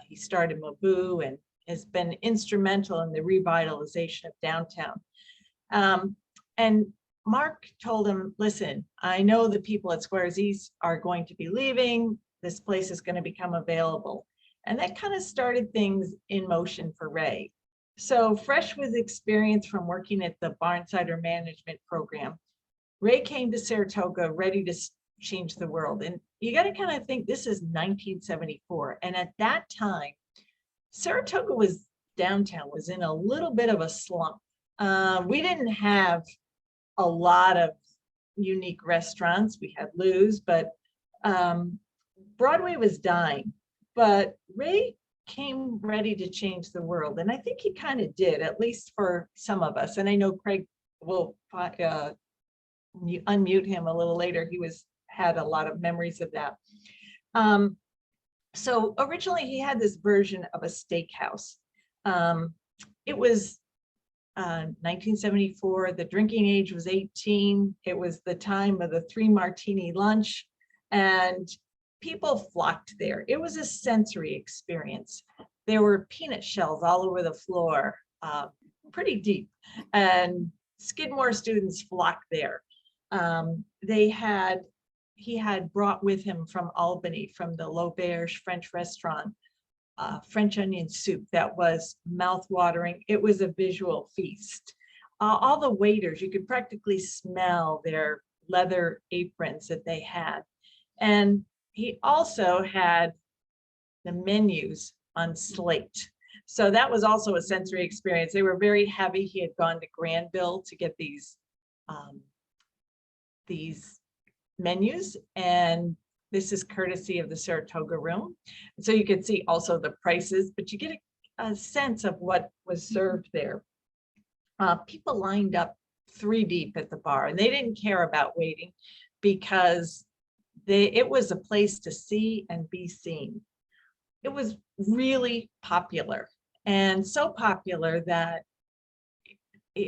He started Maboo and has been instrumental in the revitalization of downtown. And Mark told him, "Listen, I know the people at Squires East are going to be leaving. This place is going to become available." And that kind of started things in motion for Ray. So fresh with experience from working at the Barnsider Management Program, Ray came to Saratoga ready to change the world. And you got to kind of think this is 1974. And at that time, Saratoga was downtown, was in a little bit of a slump. We didn't have a lot of unique restaurants. We had Lou's, but Broadway was dying. But Ray came ready to change the world. And I think he kind of did, at least for some of us. And I know Craig will unmute him a little later. He had a lot of memories of that. So originally he had this version of a steakhouse. It was 1974, the drinking age was 18. It was the time of the 3 martini lunch. And people flocked there. It was a sensory experience. There were peanut shells all over the floor, pretty deep, and Skidmore students flocked there. He had brought with him from Albany, from the L'Auberge French restaurant, French onion soup that was mouth-watering. It was a visual feast. All the waiters, you could practically smell their leather aprons that they had. And he also had the menus on slate. So that was also a sensory experience. They were very heavy. He had gone to Granville to get these menus, and this is courtesy of the Saratoga room. So you could see also the prices, but you get a sense of what was served there. People lined up 3 deep at the bar, and they didn't care about waiting because it was a place to see and be seen. It was really popular, and so popular that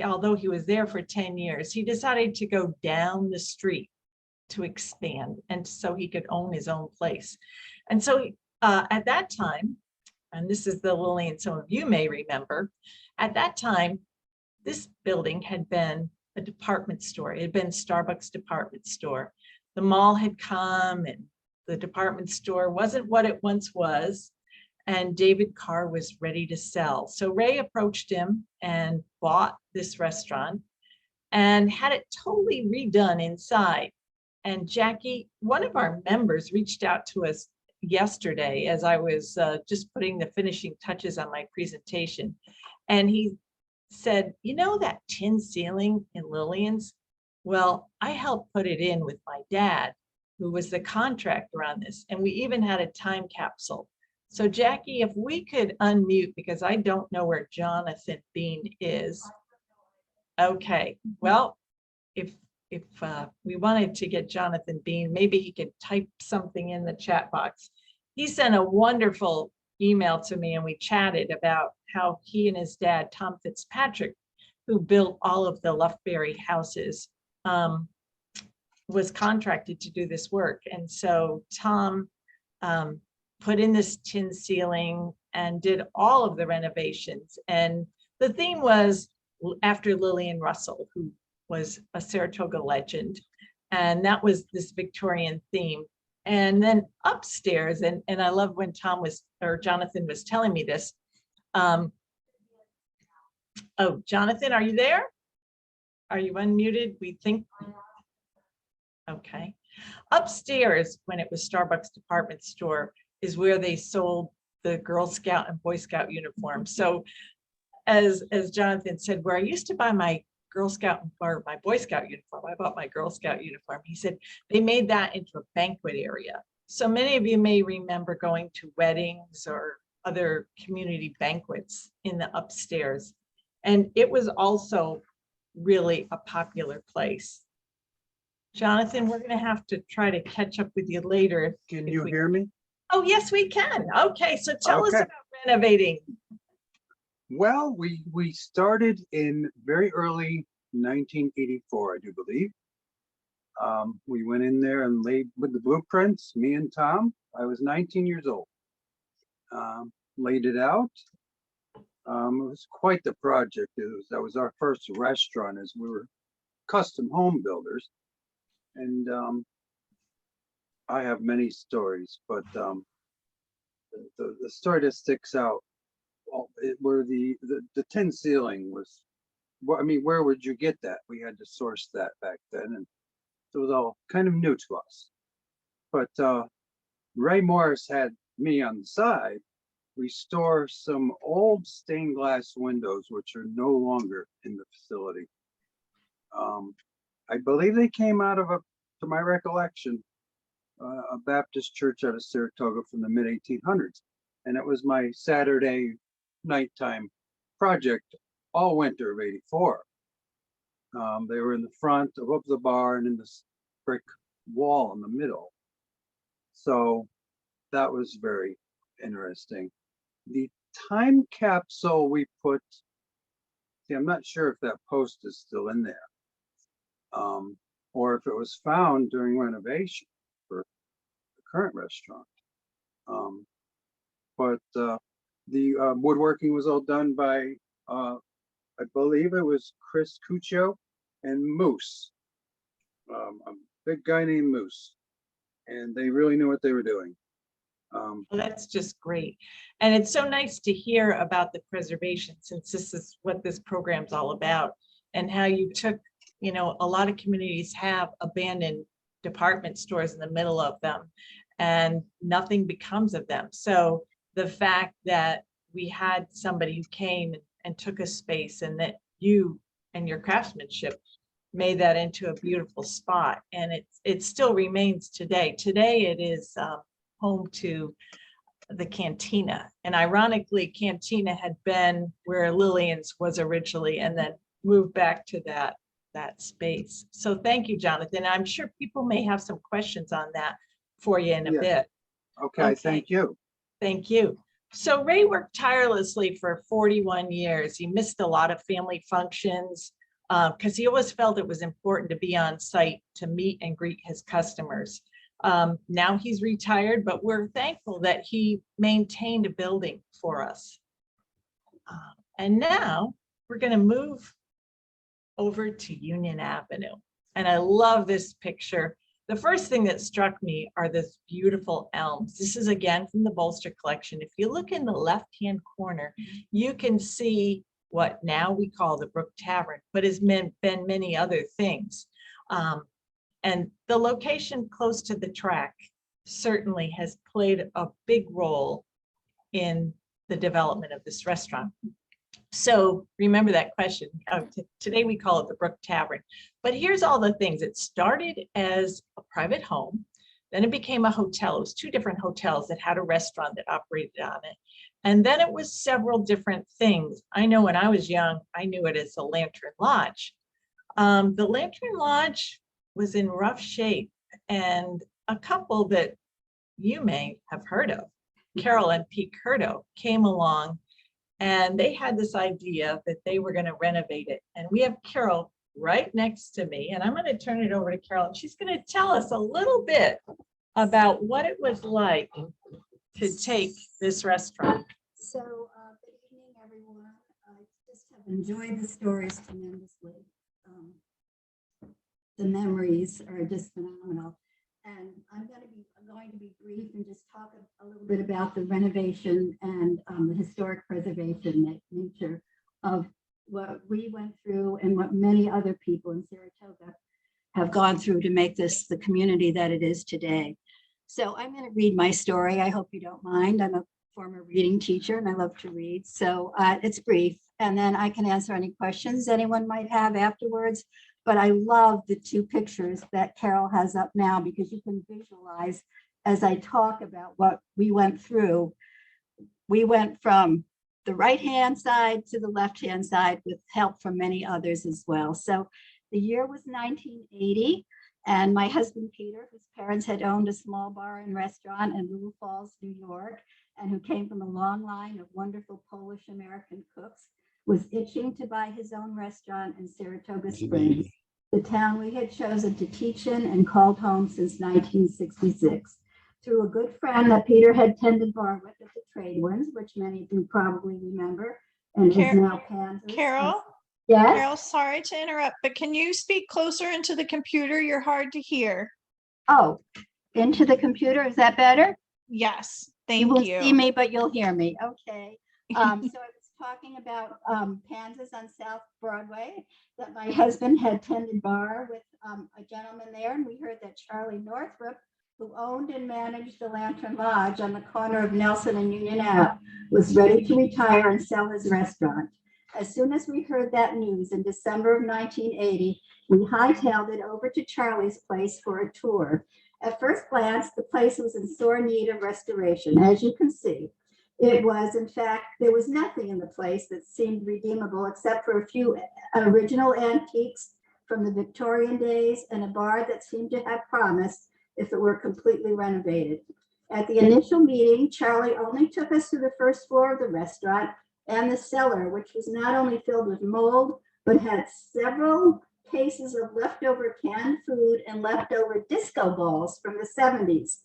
although he was there for 10 years, he decided to go down the street to expand, and so he could own his own place. And so at that time, and this is the Lillian some of you may remember, at that time, this building had been a department store. It had been Starbucks department store. The mall had come, and the department store wasn't what it once was, and David Carr was ready to sell. So Ray approached him and bought this restaurant and had it totally redone inside. And Jackie, one of our members, reached out to us yesterday as I was just putting the finishing touches on my presentation. And he said, you know that tin ceiling in Lillian's? Well, I helped put it in with my dad, who was the contractor on this. And we even had a time capsule. So Jackie, if we could unmute, because I don't know where Jonathan Bean is. Okay, well, if we wanted to get Jonathan Bean, maybe he could type something in the chat box. He sent a wonderful email to me, and we chatted about how he and his dad, Tom Fitzpatrick, who built all of the Lufberry houses, was contracted to do this work. And so Tom put in this tin ceiling and did all of the renovations. And the theme was after Lillian Russell, who was a Saratoga legend. And that was this Victorian theme. And then upstairs, and I love when Jonathan was telling me this. Oh, Jonathan, are you there? Are you unmuted? We think. Okay. Upstairs, when it was Starbucks department store, is where they sold the Girl Scout and Boy Scout uniforms. So as Jonathan said, where I used to buy my Girl Scout or my Boy Scout uniform, I bought my Girl Scout uniform. He said they made that into a banquet area. So many of you may remember going to weddings or other community banquets in the upstairs. And it was also really a popular place. Jonathan, we're going to have to try to catch up with you later. Can you hear me? Oh, yes, we can. Okay, so tell us Okay. about renovating. Well, we started in very early 1984, I do believe. We went in there and laid with the blueprints, me and Tom. I was 19 years old. Laid it out. It was quite the project. That was our first restaurant, as we were custom home builders. And I have many stories, but the story that sticks out where the tin ceiling was. Well, I mean, where would you get that? We had to source that back then, and it was all kind of new to us. But Ray Morris had me on the side restore some old stained glass windows, which are no longer in the facility. I believe they came out of to my recollection, a Baptist church out of Saratoga from the mid-1800s. And it was my Saturday nighttime project all winter of '84. They were in the front, above the bar, and in this brick wall in the middle. So that was very interesting. The time capsule we put, see, I'm not sure if that post is still in there, or if it was found during renovation for a current restaurant. But the woodworking was all done by, I believe it was Chris Cuccio and Moose, a big guy named Moose. And they really knew what they were doing. Well, that's just great. And it's so nice to hear about the preservation, since this is what this program's all about, and how you took, you know, a lot of communities have abandoned department stores in the middle of them and nothing becomes of them. So the fact that we had somebody who came and took a space, and that you and your craftsmanship made that into a beautiful spot, and it still remains today. Today it is home to the cantina, and ironically cantina had been where Lillian's was originally and then moved back to that space. So thank you, Jonathan. I'm sure people may have some questions on that for you in a Yeah. bit. Okay, thank you. Thank you. So Ray worked tirelessly for 41 years. He missed a lot of family functions because he always felt it was important to be on site to meet and greet his customers. Now he's retired, but we're thankful that he maintained a building for us. And now we're going to move over to Union Avenue. And I love this picture. The first thing that struck me are this beautiful elms. This is again from the Bolster collection. If you look in the left-hand corner, you can see what now we call the Brook Tavern, but has been many other things. And the location close to the track certainly has played a big role in the development of this restaurant. So remember that question. Today we call it the Brook Tavern. But here's all the things. It started as a private home. Then it became a hotel. It was two different hotels that had a restaurant that operated on it. And then it was several different things. I know when I was young, I knew it as the Lantern Lodge. The Lantern Lodge was in rough shape, and a couple that you may have heard of, Carol and Pete Curto, came along, and they had this idea that they were going to renovate it. And we have Carol right next to me, and I'm going to turn it over to Carol, and she's going to tell us a little bit about what it was like to take this restaurant. So good evening, everyone. I just have enjoyed the stories tremendously. The memories are just phenomenal. And I'm going to be brief and just talk a little bit about the renovation and the historic preservation nature of what we went through and what many other people in Saratoga have gone through to make this the community that it is today. So I'm going to read my story. I hope you don't mind. I'm a former reading teacher and I love to read. So it's brief, and then I can answer any questions anyone might have afterwards. But I love the two pictures that Carol has up now, because you can visualize as I talk about what we went through. We went from the right-hand side to the left-hand side with help from many others as well. So the year was 1980, and my husband, Peter, whose parents had owned a small bar and restaurant in Little Falls, New York, and who came from a long line of wonderful Polish-American cooks, was itching to buy his own restaurant in Saratoga Springs, the town we had chosen to teach in and called home since 1966. Through a good friend that Peter had tended bar with at the Trade Winds, which many of you probably remember, and is now Kansas. Carol? Yes? Carol, sorry to interrupt, but can you speak closer into the computer? You're hard to hear. Oh, into the computer, is that better? Yes, You thank will you. see me, but you'll hear me. Okay. So I was talking about Kansas on South Broadway, that my husband had tended bar with a gentleman there, and we heard that Charlie Northrup, who owned and managed the Lantern Lodge on the corner of Nelson and Union Ave, was ready to retire and sell his restaurant. As soon as we heard that news in December of 1980, we hightailed it over to Charlie's place for a tour. At first glance, the place was in sore need of restoration, as you can see. It was, in fact, there was nothing in the place that seemed redeemable except for a few original antiques from the Victorian days and a bar that seemed to have promise if it were completely renovated. At the initial meeting, Charlie only took us to the first floor of the restaurant and the cellar, which was not only filled with mold, but had several cases of leftover canned food and leftover disco balls from the 70s.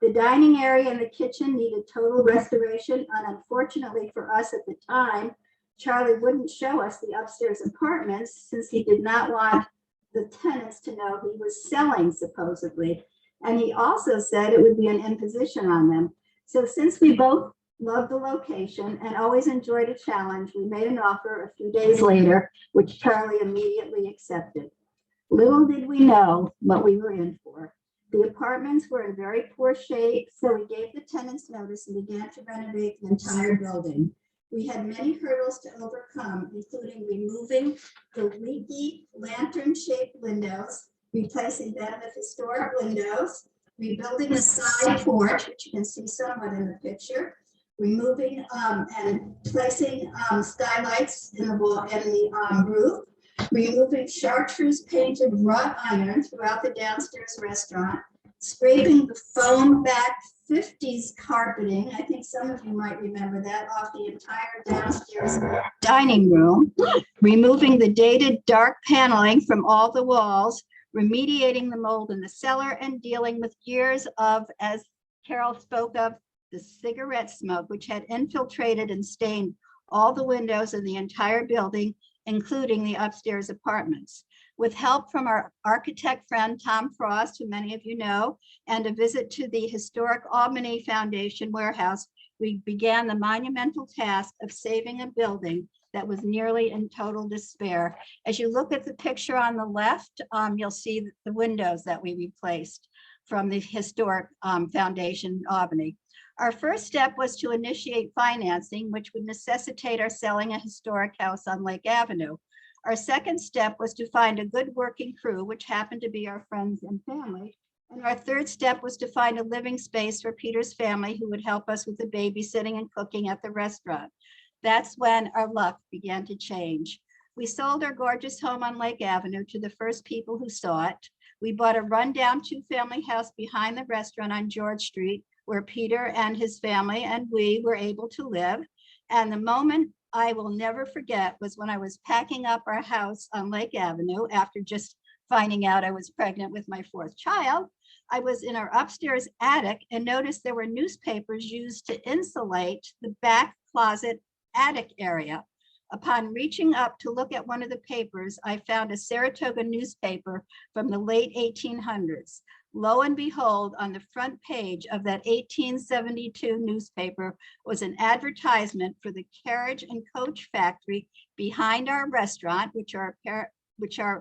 The dining area and the kitchen needed total restoration, and unfortunately for us at the time, Charlie wouldn't show us the upstairs apartments since he did not want the tenants to know he was selling, supposedly. And he also said it would be an imposition on them. So since we both loved the location and always enjoyed a challenge, we made an offer a few days later, which Charlie immediately accepted. Little did we know what we were in for. The apartments were in very poor shape, so we gave the tenants notice and began to renovate the entire building. We had many hurdles to overcome, including removing the leaky lantern-shaped windows, replacing them with historic windows, rebuilding the side porch, which you can see somewhat in the picture, removing and placing skylights in the wall and the roof, removing chartreuse painted wrought iron throughout the downstairs restaurant, scraping the foam back 50s carpeting. I think some of you might remember that, off the entire downstairs dining room, removing the dated dark paneling from all the walls, remediating the mold in the cellar, and dealing with years of, as Carol spoke of, the cigarette smoke, which had infiltrated and stained all the windows in the entire building, including the upstairs apartments. With help from our architect friend, Tom Frost, who many of you know, and a visit to the historic Albany Foundation warehouse, we began the monumental task of saving a building that was nearly in total despair. As you look at the picture on the left, you'll see the windows that we replaced from the historic foundation, Albany. Our first step was to initiate financing, which would necessitate our selling a historic house on Lake Avenue. Our second step was to find a good working crew, which happened to be our friends and family. And our third step was to find a living space for Peter's family who would help us with the babysitting and cooking at the restaurant. That's when our luck began to change. We sold our gorgeous home on Lake Avenue to the first people who saw it. We bought a rundown two-family house behind the restaurant on George Street, where Peter and his family and we were able to live. And the moment I will never forget was when I was packing up our house on Lake Avenue after just finding out I was pregnant with my fourth child. I was in our upstairs attic and noticed there were newspapers used to insulate the back closet attic area. Upon reaching up to look at one of the papers, I found a Saratoga newspaper from the late 1800s. Lo and behold, on the front page of that 1872 newspaper was an advertisement for the carriage and coach factory behind our restaurant, which are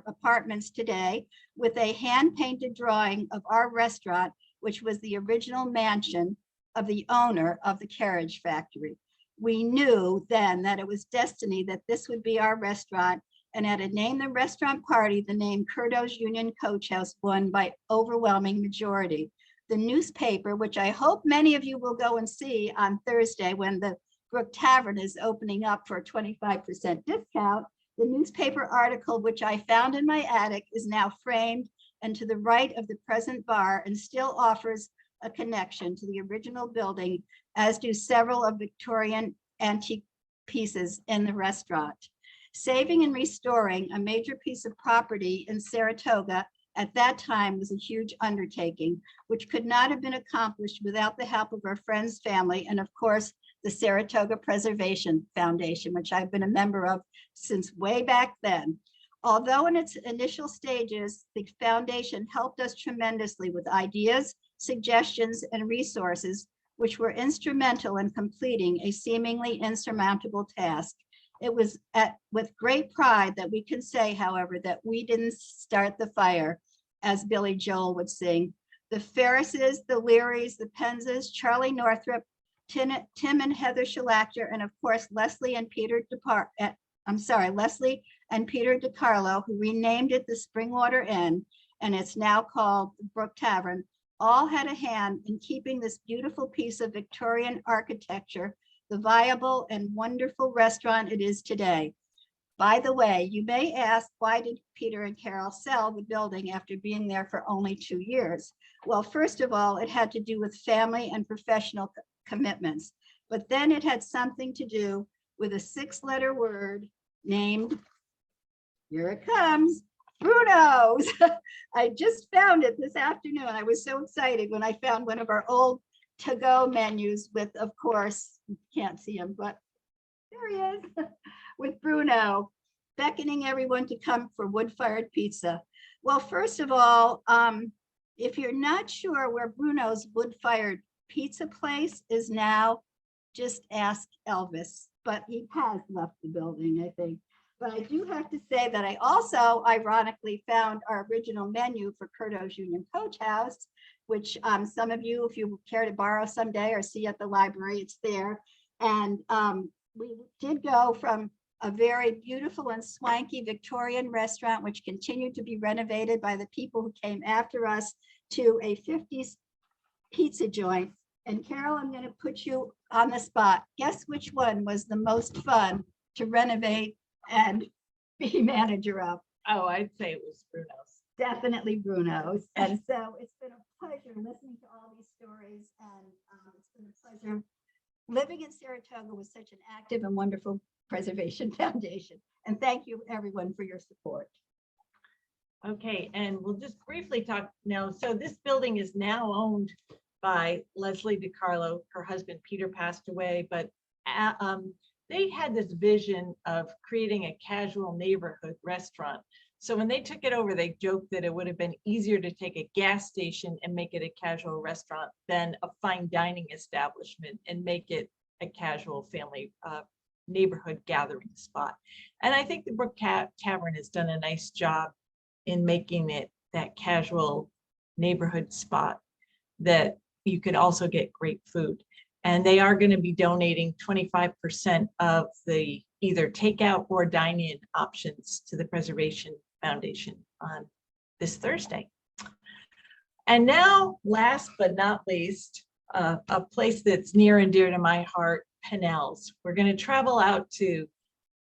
apartments today, with a hand-painted drawing of our restaurant, which was the original mansion of the owner of the carriage factory. We knew then that it was destiny that this would be our restaurant, and at a name the restaurant party, the name Curdo's Union Coach House won by overwhelming majority. The newspaper, which I hope many of you will go and see on Thursday when the Brook Tavern is opening up for a 25% discount, the newspaper article, which I found in my attic, is now framed and to the right of the present bar and still offers a connection to the original building, as do several of Victorian antique pieces in the restaurant. Saving and restoring a major piece of property in Saratoga at that time was a huge undertaking, which could not have been accomplished without the help of our friends, family, and of course, the Saratoga Preservation Foundation, which I've been a member of since way back then. Although in its initial stages, the foundation helped us tremendously with ideas, suggestions, and resources, which were instrumental in completing a seemingly insurmountable task. It was with great pride that we can say, however, that we didn't start the fire, as Billy Joel would sing. The Ferrises, the Learys, the Penzas, Charlie Northrup, Tim and Heather Schlachter, and of course, Leslie and Peter DiCarlo, who renamed it the Springwater Inn, and it's now called the Brook Tavern, all had a hand in keeping this beautiful piece of Victorian architecture the viable and wonderful restaurant it is today. By the way, you may ask, why did Peter and Carol sell the building after being there for only 2 years? Well, first of all, it had to do with family and professional commitments, but then it had something to do with a 6-letter word named, here it comes, Bruno's. I just found it this afternoon. I was so excited when I found one of our old to-go menus with, of course, you can't see him, but there he is, with Bruno, beckoning everyone to come for wood-fired pizza. Well, first of all, if you're not sure where Bruno's wood-fired pizza place is now, just ask Elvis, but he has left the building, I think. But I do have to say that I also ironically found our original menu for Curto's Union Coach House, which some of you, if you care to borrow someday or see at the library, it's there. And we did go from a very beautiful and swanky Victorian restaurant, which continued to be renovated by the people who came after us, to a 50s pizza joint. And Carol, I'm going to put you on the spot. Guess which one was the most fun to renovate and be manager of? Oh, I'd say it was Bruno's. Definitely Bruno's. And so it's been a pleasure listening to all these stories, and it's been a pleasure living in Saratoga with such an active and wonderful preservation foundation. And thank you everyone for your support. Okay, and we'll just briefly talk now. So this building is now owned by Leslie DiCarlo. Her husband Peter passed away, but they had this vision of creating a casual neighborhood restaurant. So when they took it over, they joked that it would have been easier to take a gas station and make it a casual restaurant than a fine dining establishment and make it a casual family neighborhood gathering spot. And I think the Brook Tavern has done a nice job in making it that casual neighborhood spot that you could also get great food. And they are going to be donating 25% of the either takeout or dine-in options to the Preservation Foundation on this Thursday. And now, last but not least, a place that's near and dear to my heart, Pennell's. We're going to travel out to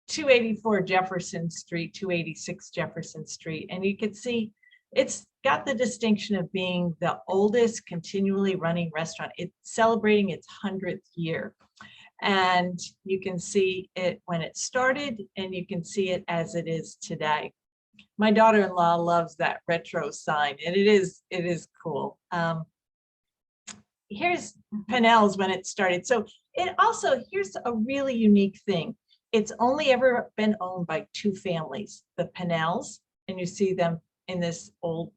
284 Jefferson Street, 286 Jefferson Street, and you can see it's got the distinction of being the oldest continually running restaurant. It's celebrating its 100th year. And you can see it when it started, and you can see it as it is today. My daughter-in-law loves that retro sign, and it is cool. Here's Pennell's when it started. So it also, here's a really unique thing. It's only ever been owned by two families, the Pennells, and you see them in this old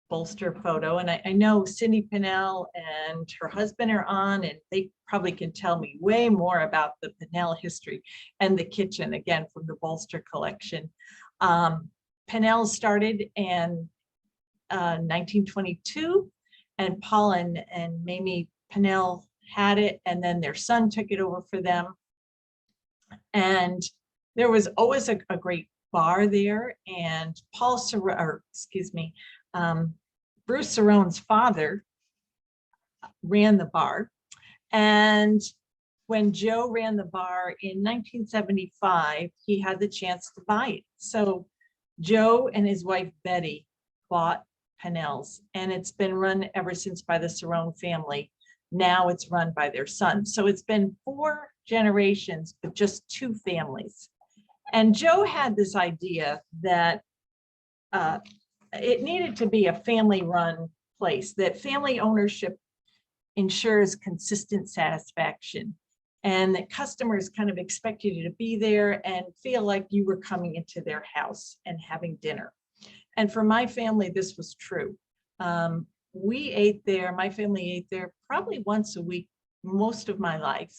bolster photo. And I know Cindy Pennell and her husband are on, and they probably can tell me way more about the Pennell history and the kitchen, again, from the bolster collection. Pennell started in 1922, and Paul and Mamie Pennell had it, and then their son took it over for them. And there was always a great bar there, and Bruce Cerrone's father ran the bar. And when Joe ran the bar in 1975, he had the chance to buy it. So Joe and his wife Betty bought Pennell's, and it's been run ever since by the Cerrone family. Now it's run by their son. So it's been 4 generations, but just 2 families. And Joe had this idea that it needed to be a family-run place, that family ownership ensures consistent satisfaction, and that customers kind of expect you to be there and feel like you were coming into their house and having dinner. And for my family, this was true. We ate there, my family ate there probably once a week most of my life.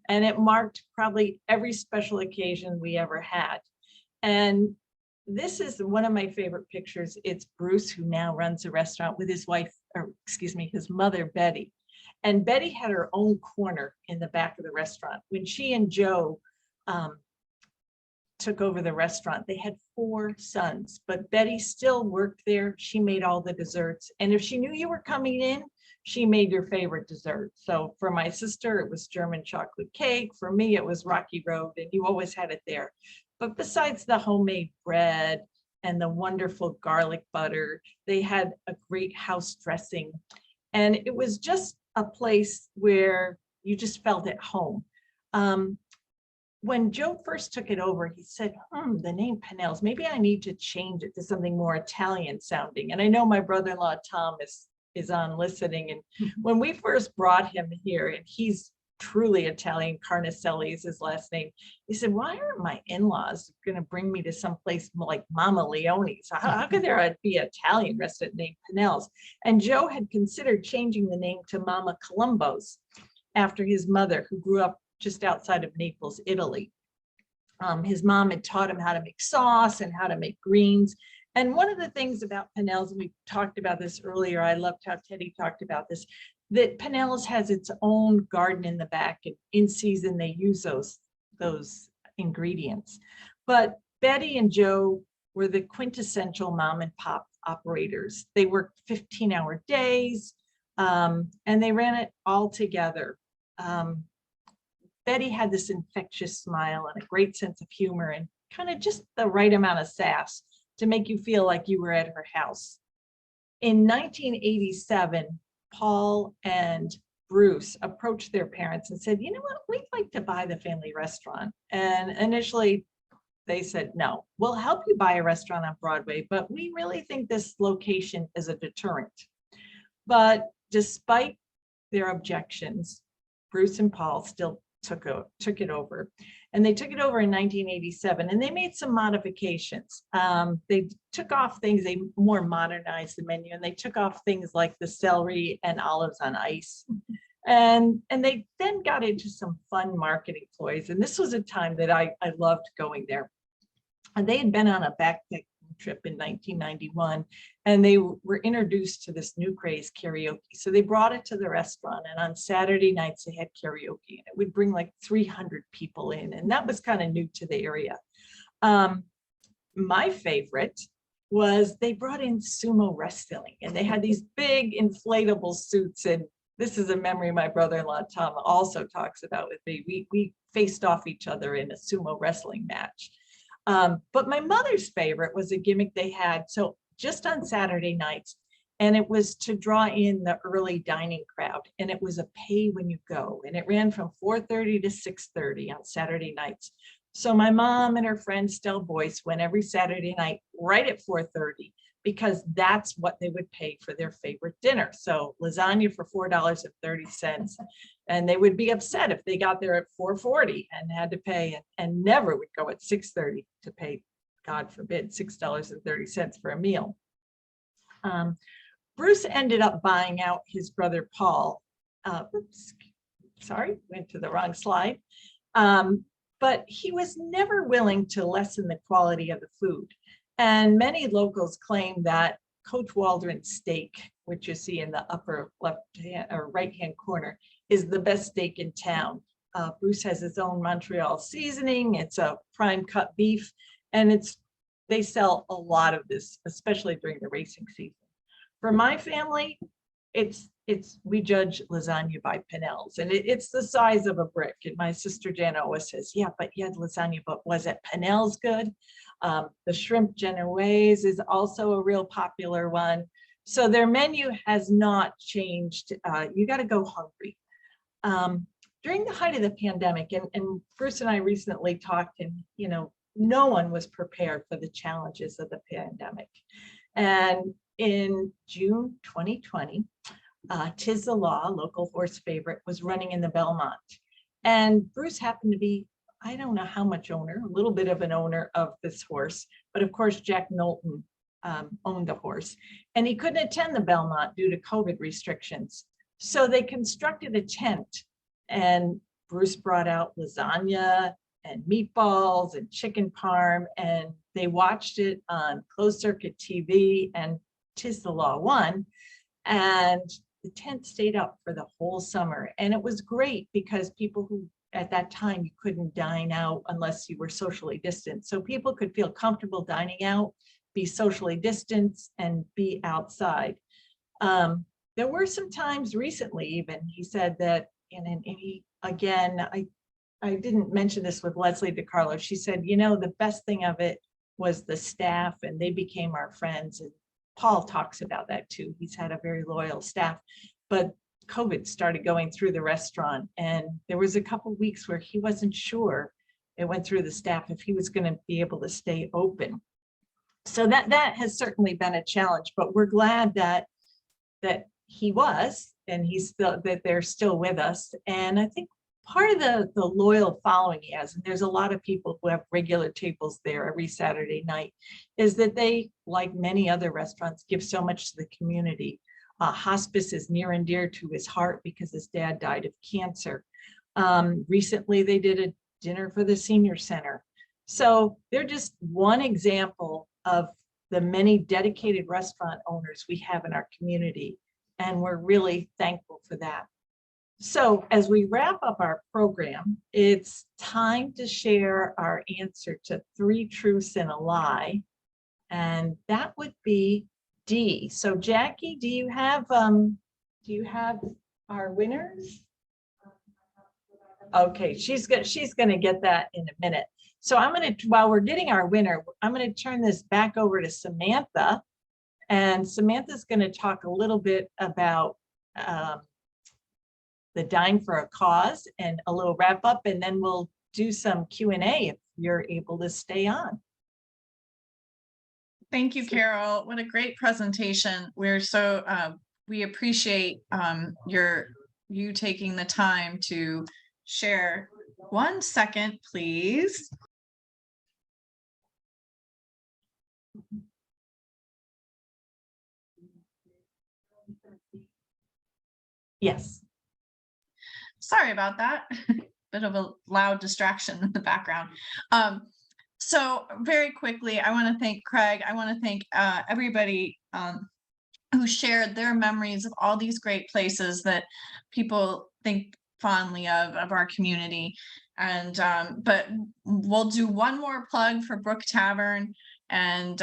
And it marked probably every special occasion we ever had. And this is one of my favorite pictures. It's Bruce, who now runs a restaurant, with his wife, or excuse me, his mother, Betty. And Betty had her own corner in the back of the restaurant. When she and Joe took over the restaurant, they had 4 sons, but Betty still worked there. She made all the desserts. And if she knew you were coming in, she made your favorite dessert. So for my sister, it was German chocolate cake. For me, it was Rocky Road, and you always had it there. But besides the homemade bread and the wonderful garlic butter, they had a great house dressing. And it was just a place where you just felt at home. when Joe first took it over, he said, the name Pennell's, maybe I need to change it to something more Italian sounding. And I know my brother-in-law, Tom, is on listening. And when we first brought him here, and he's truly Italian, Carnicelli is his last name, he said, why aren't my in-laws going to bring me to some place like Mama Leone's? How could there be an Italian restaurant named Pennell's? And Joe had considered changing the name to Mama Colombo's after his mother, who grew up just outside of Naples, Italy. His mom had taught him how to make sauce and how to make greens. And one of the things about Pennell's, and we talked about this earlier, I loved how Teddy talked about this, that Pennell's has its own garden in the back, and in season they use those ingredients. But Betty and Joe were the quintessential mom and pop operators. They worked 15-hour days, and they ran it all together. Betty had this infectious smile and a great sense of humor and kind of just the right amount of sass to make you feel like you were at her house. In 1987, Paul and Bruce approached their parents and said, you know what, we'd like to buy the family restaurant. And initially they said, no, we'll help you buy a restaurant on Broadway, but we really think this location is a deterrent. But despite their objections, Bruce and Paul still took it over. And they took it over in 1987, and they made some modifications. They took off things, they more modernized the menu, and they took off things like the celery and olives on ice. And they then got into some fun marketing ploys. And this was a time that I loved going there. And they had been on a backpack trip in 1991, and they were introduced to this new craze, karaoke. So they brought it to the restaurant, and on Saturday nights they had karaoke, and it would bring like 300 people in, and that was kind of new to the area. My favorite was they brought in sumo wrestling, and they had these big inflatable suits, and this is a memory my brother-in-law Tom also talks about with me. We faced off each other in a sumo wrestling match. But my mother's favorite was a gimmick they had. So just on Saturday nights, and it was to draw in the early dining crowd, and it was a pay when you go, and it ran from 4:30 to 6:30 on Saturday nights. So my mom and her friend Stell Boyce went every Saturday night right at 4:30, because that's what they would pay for their favorite dinner. So lasagna for $4.30. And they would be upset if they got there at 4:40 and had to pay, and never would go at 6:30 to pay, God forbid, $6.30 for a meal. Bruce ended up buying out his brother Paul. Oops, sorry, went to the wrong slide. But he was never willing to lessen the quality of the food. And many locals claim that Coach Waldron's steak, which you see in the upper left hand or right hand corner, is the best steak in town. Bruce has his own Montreal seasoning. It's a prime cut beef, and they sell a lot of this, especially during the racing season. For my family, we judge lasagna by Pennell's, and it's the size of a brick. And my sister Jan always says, yeah, but you had lasagna, but was it Pennell's good? The shrimp genoise is also a real popular one. So their menu has not changed. You got to go hungry. During the height of the pandemic, and Bruce and I recently talked, and no one was prepared for the challenges of the pandemic. And in June 2020, Tis the Law, local horse favorite, was running in the Belmont. And Bruce happened to be, I don't know how much owner, a little bit of an owner of this horse, but of course, Jack Knowlton owned the horse, and he couldn't attend the Belmont due to COVID restrictions. So they constructed a tent, and Bruce brought out lasagna and meatballs and chicken parm, and they watched it on closed circuit TV, and Tis the Law won. And the tent stayed up for the whole summer. And it was great because people who at that time, you couldn't dine out unless you were socially distant. So people could feel comfortable dining out, be socially distanced, and be outside. There were some times recently, even he said that, and he, again, I didn't mention this with Leslie DiCarlo. She said, the best thing of it was the staff, and they became our friends. And Paul talks about that too. He's had a very loyal staff, but COVID started going through the restaurant, and there was a couple of weeks where he wasn't sure it went through the staff if he was going to be able to stay open. So that has certainly been a challenge, but we're glad that he was, and he's still, that they're still with us. And I think part of the loyal following he has, and there's a lot of people who have regular tables there every Saturday night, is that they, like many other restaurants, give so much to the community. Hospice is near and dear to his heart because his dad died of cancer. Recently, they did a dinner for the senior center. So they're just one example of the many dedicated restaurant owners we have in our community, and we're really thankful for that. So as we wrap up our program, it's time to share our answer to 3 truths and a lie, and that would be D. So Jackie, do you have our winners? Okay, she's gonna get that in a minute. So I'm gonna, while we're getting our winner, I'm gonna turn this back over to Samantha, and Samantha's gonna talk a little bit about the Dine for a Cause and a little wrap up, and then we'll do some Q&A if you're able to stay on. Thank you, Carol. What a great presentation. We're so, we appreciate you taking the time to share. 1 second, please. Yes. Sorry about that. Bit of a loud distraction in the background. So very quickly, I want to thank Craig. I want to thank everybody who shared their memories of all these great places that people think fondly of our community. And but we'll do one more plug for Brook Tavern, and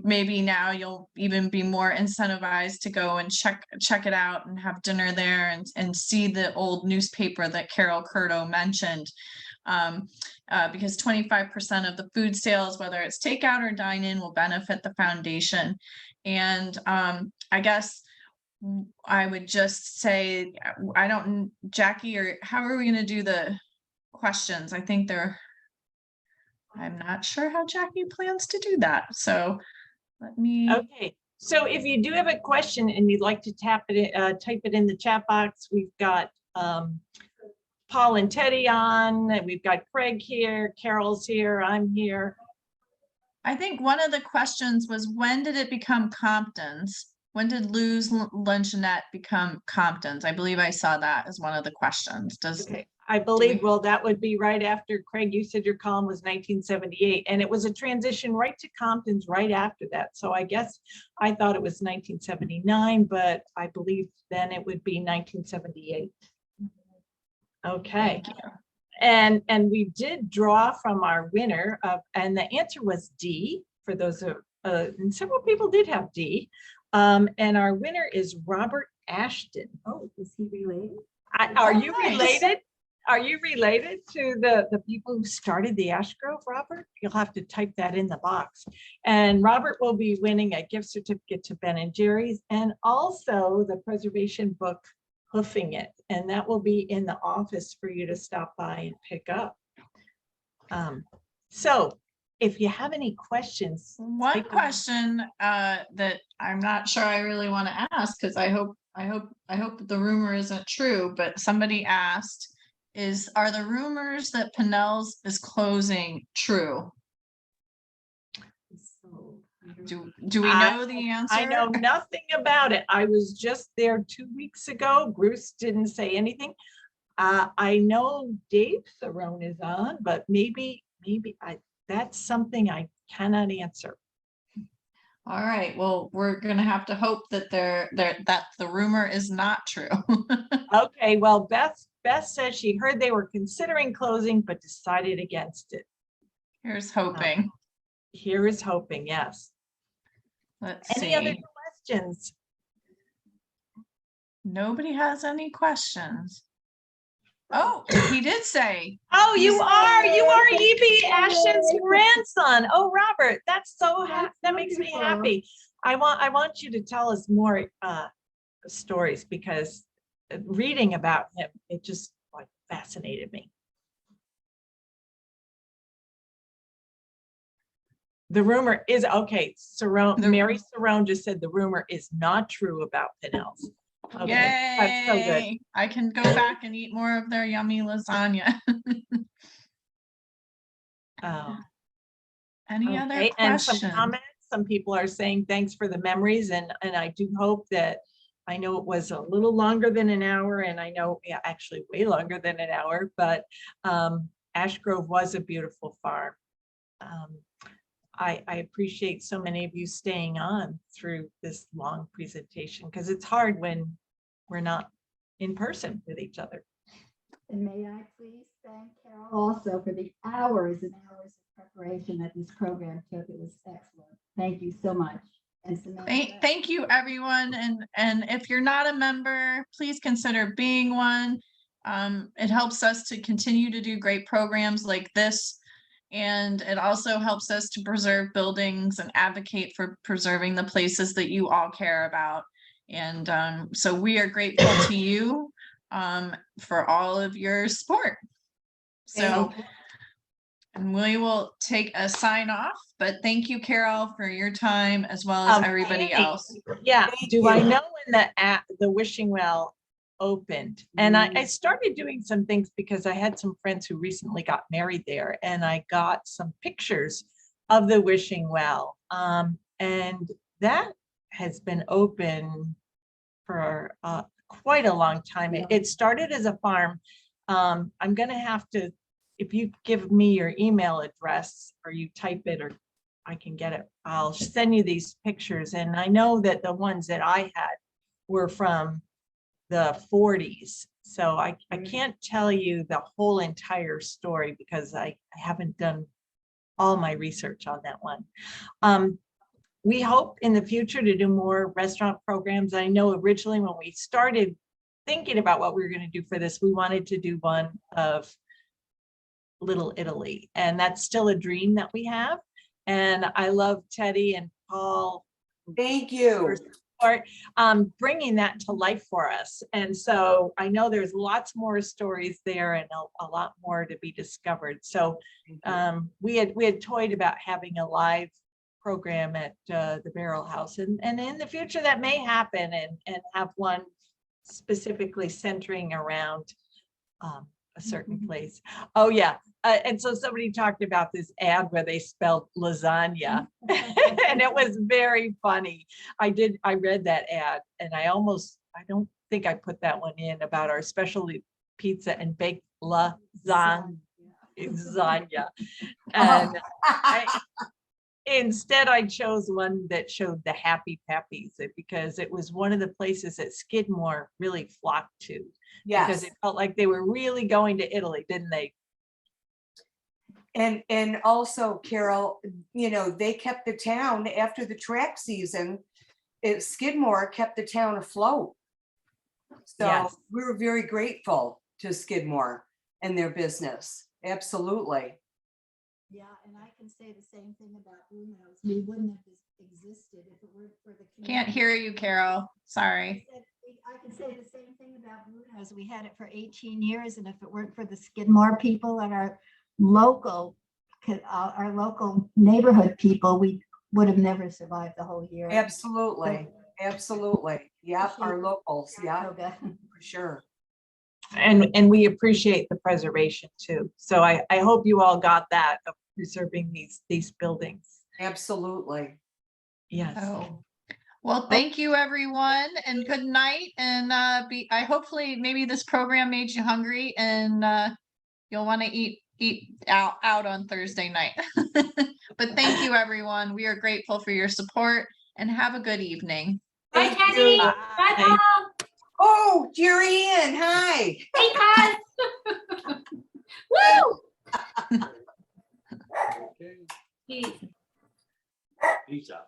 maybe now you'll even be more incentivized to go and check it out and have dinner there and see the old newspaper that Carol Curto mentioned. Because 25% of the food sales, whether it's takeout or dine-in, will benefit the foundation. And I guess I would just say, Jackie, or how are we going to do the questions? I think I'm not sure how Jackie plans to do that. So let me. Okay. So if you do have a question and you'd like to type it in the chat box, we've got Paul and Teddy on, and we've got Craig here, Carol's here, I'm here. I think one of the questions was, when did it become Compton's? When did Lou's Luncheonette become Compton's? I believe I saw that as one of the questions. Okay. I believe, well, that would be right after, Craig, you said your column was 1978, and it was a transition right to Compton's right after that. So I guess I thought it was 1979, but I believe then it would be 1978. Okay. And we did draw from our winner, and the answer was D, for those of, and several people did have D. And our winner is Robert Ashton. Oh, is he related? Are you related? Are you related to the people who started the Ash Grove, Robert? You'll have to type that in the box. And Robert will be winning a gift certificate to Ben & Jerry's, and also the preservation book, Hoofing It. And that will be in the office for you to stop by and pick up. So if you have any questions. One question that I'm not sure I really want to ask, because I hope the rumor isn't true, but somebody asked, are the rumors that Pennell's is closing true? Do we know the answer? I know nothing about it. I was just there 2 weeks ago. Bruce didn't say anything. I know Dave Cerrone is on, but maybe that's something I cannot answer. All right. Well, we're gonna have to hope that that the rumor is not true. Okay. Well, Beth says she heard they were considering closing, but decided against it. Here's hoping. Here is hoping. Yes. Let's see. Any other questions? Nobody has any questions. Oh, he did say. Oh, you are E.B. Ashton's grandson. Oh, Robert, that's so happy. That makes me happy. I want you to tell us more stories, because reading about him, it just like fascinated me. The rumor is, okay, The- Mary Cerrone just said the rumor is not true about Pennell's. Okay, that's so good. Yay! I can go back and eat more of their yummy lasagna. Oh, Any other okay, and some questions? comments, some people are saying thanks for the memories, and I do hope that, I know it was a little longer than an hour, and I know, yeah, actually way longer than an hour, but Ash Grove was a beautiful farm. I appreciate so many of you staying on through this long presentation, because it's hard when we're not in person with each other. And may I please thank Carol also for the hours and hours of preparation that this program took. It was excellent. Thank you so much. And Samantha. Thank you, everyone. And if you're not a member, please consider being one. It helps us to continue to do great programs like this. And it also helps us to preserve buildings and advocate for preserving the places that you all care about. And so we are grateful to you for all of your support. So, and we will take a sign off, but thank you, Carol, for your time as well as everybody Annie, else. Yeah, Thank do I you. know when the wishing well opened? And I started doing some things because I had some friends who recently got married there, and I got some pictures of the wishing well. And that has been open for quite a long time. It started as a farm. I'm gonna have to, if you give me your email address or you type it, or I can get it, I'll send you these pictures. And I know that the ones that I had were from the 40s. So I can't tell you the whole entire story because I haven't done all my research on that one. We hope in the future to do more restaurant programs. I know originally when we started thinking about what we were going to do for this, we wanted to do one of Little Italy, and that's still a dream that we have. And I love Teddy and Paul. Thank you. For bringing that to life for us. And so I know there's lots more stories there and a lot more to be discovered. So we had toyed about having a live program at the Barrel House, and in the future that may happen, and have one specifically centering around a certain place. Oh yeah. And so somebody talked about this ad where they spelled lasagna and it was very funny. I read that ad, and I don't think I put that one in about our specialty pizza and baked lasagna. And instead I chose one that showed the Happy Peppies, because it was one of the places that Skidmore really flocked to. Yes. Because it felt like they were really going to Italy, didn't they? And also, Carol, you know, they kept the town after the track season. Skidmore kept the town afloat. So Yes. we were very grateful to Skidmore and their business. Absolutely. Yeah, and I can say the same thing about Bruno's. We wouldn't have existed if it weren't for the community. Can't hear you, Carol. Sorry. I can say the same thing about Bruno's. We had it for 18 years, and if it weren't for the Skidmore people and our local neighborhood people, we would have never survived the whole year. Absolutely. Absolutely. Yeah, our locals. Yeah, Saratoga. for sure. And we appreciate the preservation too. So I hope you all got that, of preserving these buildings. Absolutely. Yes. Oh. Well, thank you, everyone, and good night. And I hopefully maybe this program made you hungry, and you'll want to eat out on Thursday night. But thank you, everyone. We are grateful for your support, and have a good evening. Bye, Thank Teddy. you. Bye, Bye. Paul. Oh, Jerry Ann, hi. Hey, Cuz. Woo! Okay. Peace. Peace out.